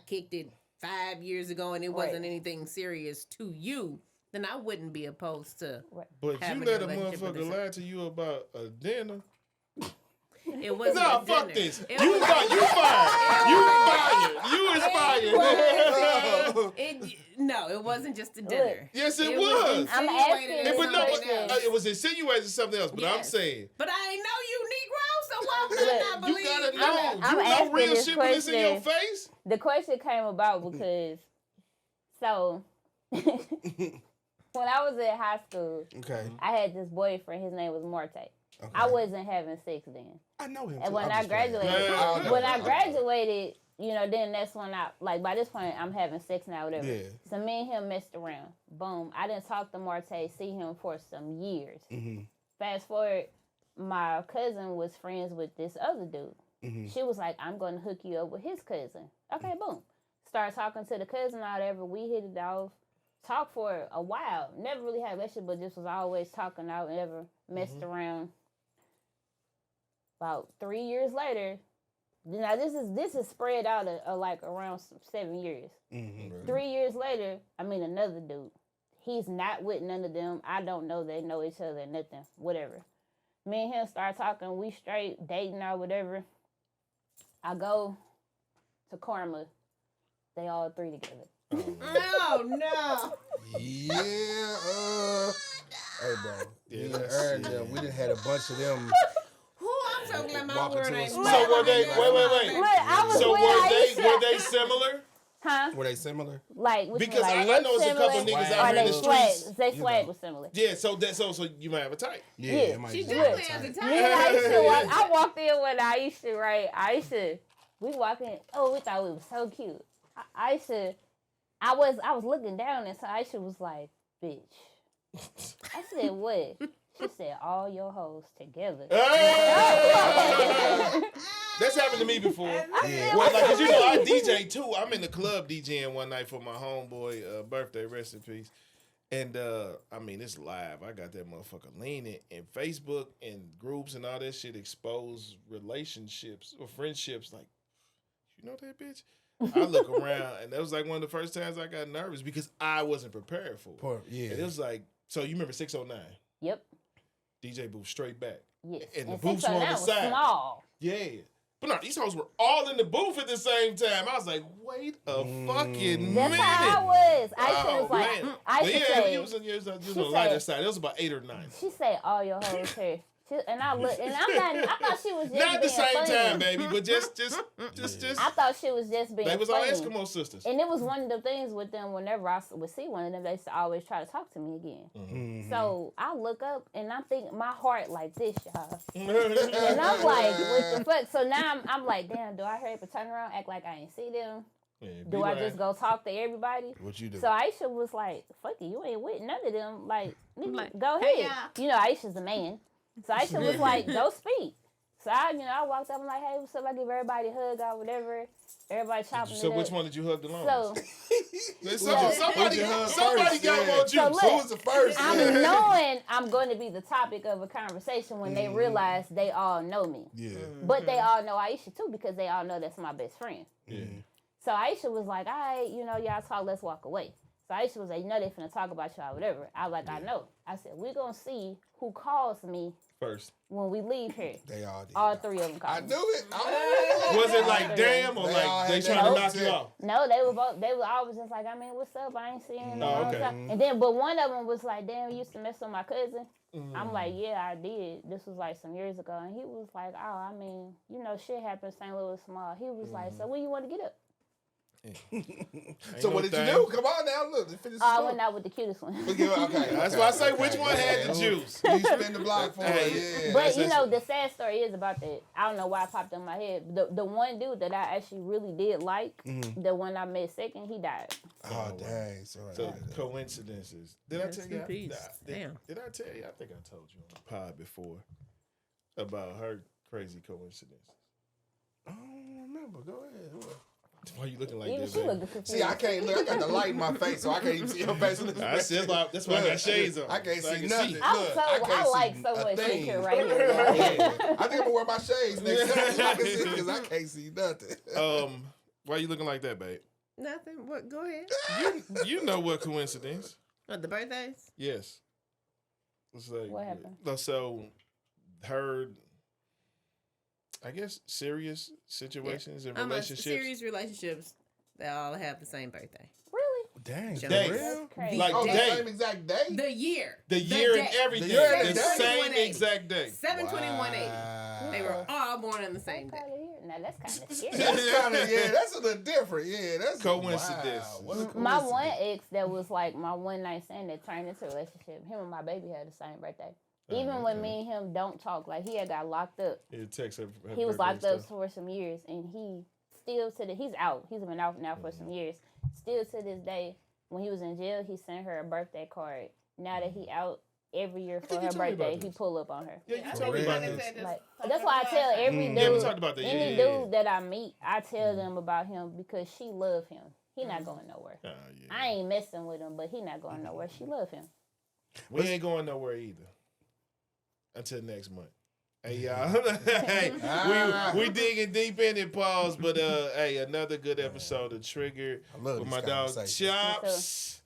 Speaker 4: kicked it 5 years ago and it wasn't
Speaker 2: Right.
Speaker 4: anything serious to you, then I wouldn't be opposed to.
Speaker 1: But
Speaker 4: having
Speaker 1: you let a
Speaker 4: relationship with
Speaker 1: motherfucker
Speaker 4: this-
Speaker 1: lie to you about a dinner.
Speaker 4: It wasn't.
Speaker 1: Nah,
Speaker 4: a
Speaker 1: fuck
Speaker 4: dinner.
Speaker 1: this.
Speaker 4: It
Speaker 1: You
Speaker 4: was-
Speaker 1: fired. You fired. You fired. You is fired.
Speaker 4: No, it wasn't just a dinner.
Speaker 1: Yes, it was.
Speaker 2: I'm
Speaker 4: insinuated
Speaker 2: asking
Speaker 4: as
Speaker 2: you
Speaker 1: But no,
Speaker 2: something
Speaker 4: something
Speaker 2: else.
Speaker 4: else.
Speaker 1: it was insinuated something else. But I'm
Speaker 4: Yes.
Speaker 1: saying
Speaker 4: But I ain't know you Negro, so why would I
Speaker 2: Look,
Speaker 4: not
Speaker 1: you
Speaker 4: believe
Speaker 1: gotta
Speaker 4: you?
Speaker 1: know.
Speaker 2: I'm
Speaker 1: You know
Speaker 2: asking
Speaker 1: real
Speaker 2: this
Speaker 1: shit when it's in your
Speaker 2: question.
Speaker 1: face.
Speaker 2: The question came about because, so, when I was in high school,
Speaker 3: Okay.
Speaker 2: I had this boyfriend. His name was Marte.
Speaker 3: Okay.
Speaker 2: I wasn't having sex then.
Speaker 3: I know him.
Speaker 2: And
Speaker 3: too.
Speaker 2: when
Speaker 3: I'm
Speaker 2: I
Speaker 3: just playing.
Speaker 2: graduated,
Speaker 3: know.
Speaker 2: when I graduated, then that's when by this point, I'm having sex now, whatever.
Speaker 3: Yeah.
Speaker 2: So me and him messed around. Boom. I didn't talk to Marte, see him for some years.
Speaker 3: Mm-hmm.
Speaker 2: Fast forward, my cousin was friends with this other dude.
Speaker 3: Mm-hmm.
Speaker 2: She was like, I'm going to hook you up with his cousin. Okay, boom. Start talking to the cousin or whatever. We hit it off. Talked for a while. Never really had a relationship, but just was always talking out, never messed around. About 3 years later, now this is spread out like around 7 years.
Speaker 3: Mm-hmm.
Speaker 2: 3 years later, I meet another dude. He's not with none of them. I don't know they know each other, nothing, whatever. Me and him start talking. We straight dating or whatever. I go to Karma. They all three together.
Speaker 4: No.
Speaker 3: Yeah. Hey, bro.
Speaker 1: Yeah,
Speaker 3: We earned them. We done had a bunch of them.
Speaker 4: Who I'm so glad my
Speaker 3: Walking
Speaker 4: word
Speaker 3: to a
Speaker 4: ain't.
Speaker 3: spot.
Speaker 1: So were they? Wait.
Speaker 2: Look, I was
Speaker 1: So
Speaker 2: with
Speaker 1: were
Speaker 2: Aisha.
Speaker 1: they similar?
Speaker 2: Huh?
Speaker 3: Were they similar?
Speaker 2: Like, which
Speaker 1: Because
Speaker 2: one, like
Speaker 1: I know it's a
Speaker 2: similar,
Speaker 1: couple niggas
Speaker 3: Swag.
Speaker 1: out
Speaker 2: or
Speaker 1: here in
Speaker 2: they
Speaker 1: the
Speaker 2: swag.
Speaker 1: streets.
Speaker 2: They
Speaker 3: You
Speaker 2: swag
Speaker 3: know.
Speaker 2: was similar.
Speaker 1: Yeah, so you might have a type.
Speaker 3: Yeah.
Speaker 2: Yeah.
Speaker 3: It might
Speaker 4: She
Speaker 3: be
Speaker 4: definitely
Speaker 3: a
Speaker 4: has a
Speaker 3: type.
Speaker 4: type.
Speaker 2: Me and Aisha, I walked in with Aisha, right? Aisha, we walk in. Oh, we thought we was so cute. Aisha, I was looking down, and so Aisha was like, "Bitch." I said, "What?" She said, "All your hoes together."
Speaker 1: That's happened to me before.
Speaker 3: Yeah.
Speaker 1: Well, like, 'cause you know, I DJ too. I'm in the club DJing one night for my homeboy birthday, rest in peace. And I mean, it's live. I got that motherfucker leaning, and Facebook and groups and all that shit expose relationships or friendships. Like, you know that bitch? I look around, and that was like one of the first times I got nervous because I wasn't prepared for it.
Speaker 3: Yeah.
Speaker 1: And it was like, so you remember 609?
Speaker 2: Yep.
Speaker 1: DJ booth straight back.
Speaker 2: Yes.
Speaker 1: And the
Speaker 2: And
Speaker 1: booths were on the
Speaker 2: 609 was
Speaker 1: side.
Speaker 2: small.
Speaker 1: Yeah. But no, these hoes were all in the booth at the same time. I was like, wait a fucking
Speaker 2: That's
Speaker 1: minute.
Speaker 2: how I was. Aisha was like,
Speaker 1: man.
Speaker 2: Aisha
Speaker 1: But yeah,
Speaker 2: said,
Speaker 1: it was on
Speaker 2: she
Speaker 1: the lighter
Speaker 2: said-
Speaker 1: side. It was about 8 or 9.
Speaker 2: she said, "All your hoes here." And I looked, and I thought she was just
Speaker 1: Not at the
Speaker 2: being
Speaker 1: same
Speaker 2: funny.
Speaker 1: time, baby, but just.
Speaker 2: I thought she was just being
Speaker 1: They was all
Speaker 2: funny.
Speaker 1: Eskimo sisters.
Speaker 2: And it was one of the things with them, whenever I would see one of them, they used to always try to talk to me again.
Speaker 3: Mm-hmm.
Speaker 2: So I look up, and I'm thinking, my heart like this, y'all. And I'm like, what the fuck? So now I'm like, damn, do I hurry up and turn around, act like I ain't see them?
Speaker 1: Yeah,
Speaker 2: Do
Speaker 1: be
Speaker 2: I
Speaker 1: right.
Speaker 2: just go talk to everybody?
Speaker 3: What you do?
Speaker 2: So Aisha was like, fuck it, you ain't with none of them. Like, nigga,
Speaker 4: Like,
Speaker 2: go
Speaker 4: hey,
Speaker 2: ahead. You know, Aisha's a man. So Aisha was like, go speak. So I walked up, I'm like, hey, what's up? I give everybody a hug or whatever. Everybody chopping
Speaker 1: So
Speaker 2: it
Speaker 1: which
Speaker 2: up.
Speaker 1: one did you hug the longest?
Speaker 2: So
Speaker 1: Somebody
Speaker 3: you hug
Speaker 1: got
Speaker 3: first? Yeah.
Speaker 1: more juice.
Speaker 2: So look,
Speaker 3: Who was the first?
Speaker 2: I'm knowing I'm going to be the topic of a conversation when they realize they all know me.
Speaker 3: Yeah.
Speaker 2: But they all know Aisha too because they all know that's my best friend.
Speaker 1: Yeah.
Speaker 2: So Aisha was like, all right, y'all talk, let's walk away. So Aisha was like, they finna talk about y'all, whatever. I was like, I know. I said, we're going to see who calls me
Speaker 1: First.
Speaker 2: when we leave here.
Speaker 3: They all did.
Speaker 2: All three of them
Speaker 3: I
Speaker 2: called me.
Speaker 3: knew it. I
Speaker 1: Was it like damn or
Speaker 3: They all
Speaker 1: like they
Speaker 3: had
Speaker 1: trying to
Speaker 3: that
Speaker 1: knock you
Speaker 3: upset.
Speaker 1: off?
Speaker 2: No, they were always just like, I mean, what's up? I ain't seeing you.
Speaker 1: Oh, okay.
Speaker 2: And then, but one of them was like, damn, you used to mess with my cousin. I'm like, yeah, I did. This was like some years ago. And he was like, oh, I mean, shit happens, St. Louis small. He was like, so when you want to get up?
Speaker 3: So
Speaker 1: no
Speaker 3: what did
Speaker 1: thing.
Speaker 3: you do? Come on now, look. Finish the
Speaker 2: I
Speaker 3: story.
Speaker 2: went out with the cutest one.
Speaker 3: Okay.
Speaker 1: That's why I say which one had the juice.
Speaker 3: You spin the block for
Speaker 1: Hey.
Speaker 3: it. Yeah.
Speaker 2: But
Speaker 1: that's-
Speaker 2: the sad story is about that. I don't know why it popped in my head. The one dude that I actually really did like, the one I met second, he died.
Speaker 3: Oh dang! So
Speaker 1: Coincidences. Did I
Speaker 4: Rest
Speaker 1: tell
Speaker 4: in
Speaker 1: you?
Speaker 4: peace. Damn.
Speaker 1: Did I tell you? I think I told you on the pod before about her crazy coincidences.
Speaker 3: I don't remember. Go ahead.
Speaker 1: Why you looking like
Speaker 2: Even
Speaker 1: this,
Speaker 2: she
Speaker 1: baby?
Speaker 2: looked confused.
Speaker 3: See, I can't look. I got the light in my face, so I can't even see your face.
Speaker 1: That's why I got shades on.
Speaker 3: I can't
Speaker 1: So I
Speaker 3: see
Speaker 1: can
Speaker 3: nothing.
Speaker 1: see.
Speaker 3: Look,
Speaker 2: I like
Speaker 3: see
Speaker 2: so
Speaker 3: a
Speaker 2: much
Speaker 3: thing.
Speaker 2: picture right here.
Speaker 3: Yeah. I think I'm gonna wear my shades next time so I can see because I can't see nothing.
Speaker 1: Why you looking like that, babe?
Speaker 4: Nothing. What? Go ahead.
Speaker 1: You know what coincidence?
Speaker 4: What, the birthdays?
Speaker 1: Yes. It's like,
Speaker 2: What happened?
Speaker 1: So, her, I guess, serious situations and relationships.
Speaker 4: Serious relationships. They all have the same birthday.
Speaker 2: Really?
Speaker 3: Dang,
Speaker 4: Day.
Speaker 3: for
Speaker 2: That's
Speaker 3: real?
Speaker 2: crazy.
Speaker 1: Like
Speaker 3: Oh, the
Speaker 1: day.
Speaker 3: same exact day?
Speaker 4: The year.
Speaker 1: The year and
Speaker 4: day.
Speaker 1: everything.
Speaker 3: The year and
Speaker 1: The
Speaker 3: the day.
Speaker 1: same
Speaker 4: 2180.
Speaker 1: exact day.
Speaker 4: 7/21/80. They were
Speaker 3: Wow.
Speaker 4: all born on the same
Speaker 2: What
Speaker 4: day.
Speaker 2: color here? now that's kind of scary.
Speaker 3: That's kind of that's a little different. Yeah, that's
Speaker 1: Coincidence.
Speaker 3: Wow, what a
Speaker 2: My one
Speaker 3: coincidence.
Speaker 2: ex that was like my one night stand that turned into a relationship. Him and my baby had the same birthday. Even
Speaker 1: okay.
Speaker 2: when me and him don't talk, like he had got locked up.
Speaker 1: It takes her
Speaker 2: He was locked
Speaker 1: birthday
Speaker 2: up for some years, and he still he's out. He's been out now for some years. Still to this day, when he was in jail, he sent her a birthday card. Now that he out, every year for
Speaker 1: think you
Speaker 2: her
Speaker 1: told me about
Speaker 2: birthday, he
Speaker 1: this.
Speaker 2: pull up on her.
Speaker 1: Yeah, you told me about this.
Speaker 2: Like, that's why I tell every dude,
Speaker 1: Yeah, we talked about that.
Speaker 2: any
Speaker 1: Yeah.
Speaker 2: dude that I meet, I tell them about him because she love him. He not going nowhere.
Speaker 1: Yeah.
Speaker 2: I ain't messing with him, but he not going nowhere. She love him.
Speaker 1: We ain't going nowhere either until next month. Hey y'all, hey, we digging deep in it, pause. But hey, another good episode of Trigger
Speaker 3: I love
Speaker 1: with
Speaker 3: these
Speaker 1: my dog
Speaker 3: conversations.
Speaker 1: Chops.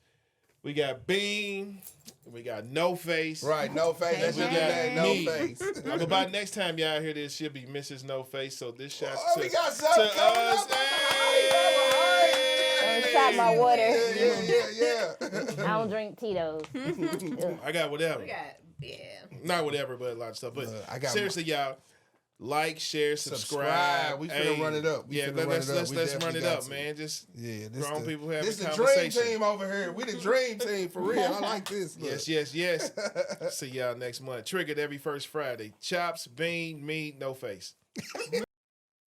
Speaker 1: We got Bean. We got No Face.
Speaker 3: Right, no face. That's your
Speaker 1: We got
Speaker 3: name, no
Speaker 1: me.
Speaker 3: face.
Speaker 1: About next time y'all hear this, she'll be Mrs. No Face. So this shot
Speaker 3: Oh,
Speaker 1: to,
Speaker 3: we got something
Speaker 1: to
Speaker 3: coming
Speaker 1: us.
Speaker 3: up.
Speaker 2: Don't shot my water.
Speaker 3: Yeah.
Speaker 2: I don't drink Tito's. Ugh.
Speaker 1: I got whatever.
Speaker 4: Yeah.
Speaker 1: Not whatever, but a lot of stuff. But
Speaker 3: I got
Speaker 1: seriously, y'all, like, share, subscribe.
Speaker 3: We finna run it up.
Speaker 1: Let's run it up, man. Just
Speaker 3: this
Speaker 1: grown people having
Speaker 3: this the dream
Speaker 1: conversation.
Speaker 3: team over here. We the dream team for real. I like this. Look.
Speaker 1: Yes. See y'all next month. Triggered every first Friday. Chops, Bean, me, No Face.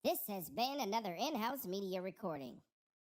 Speaker 5: This has been another in-house media recording.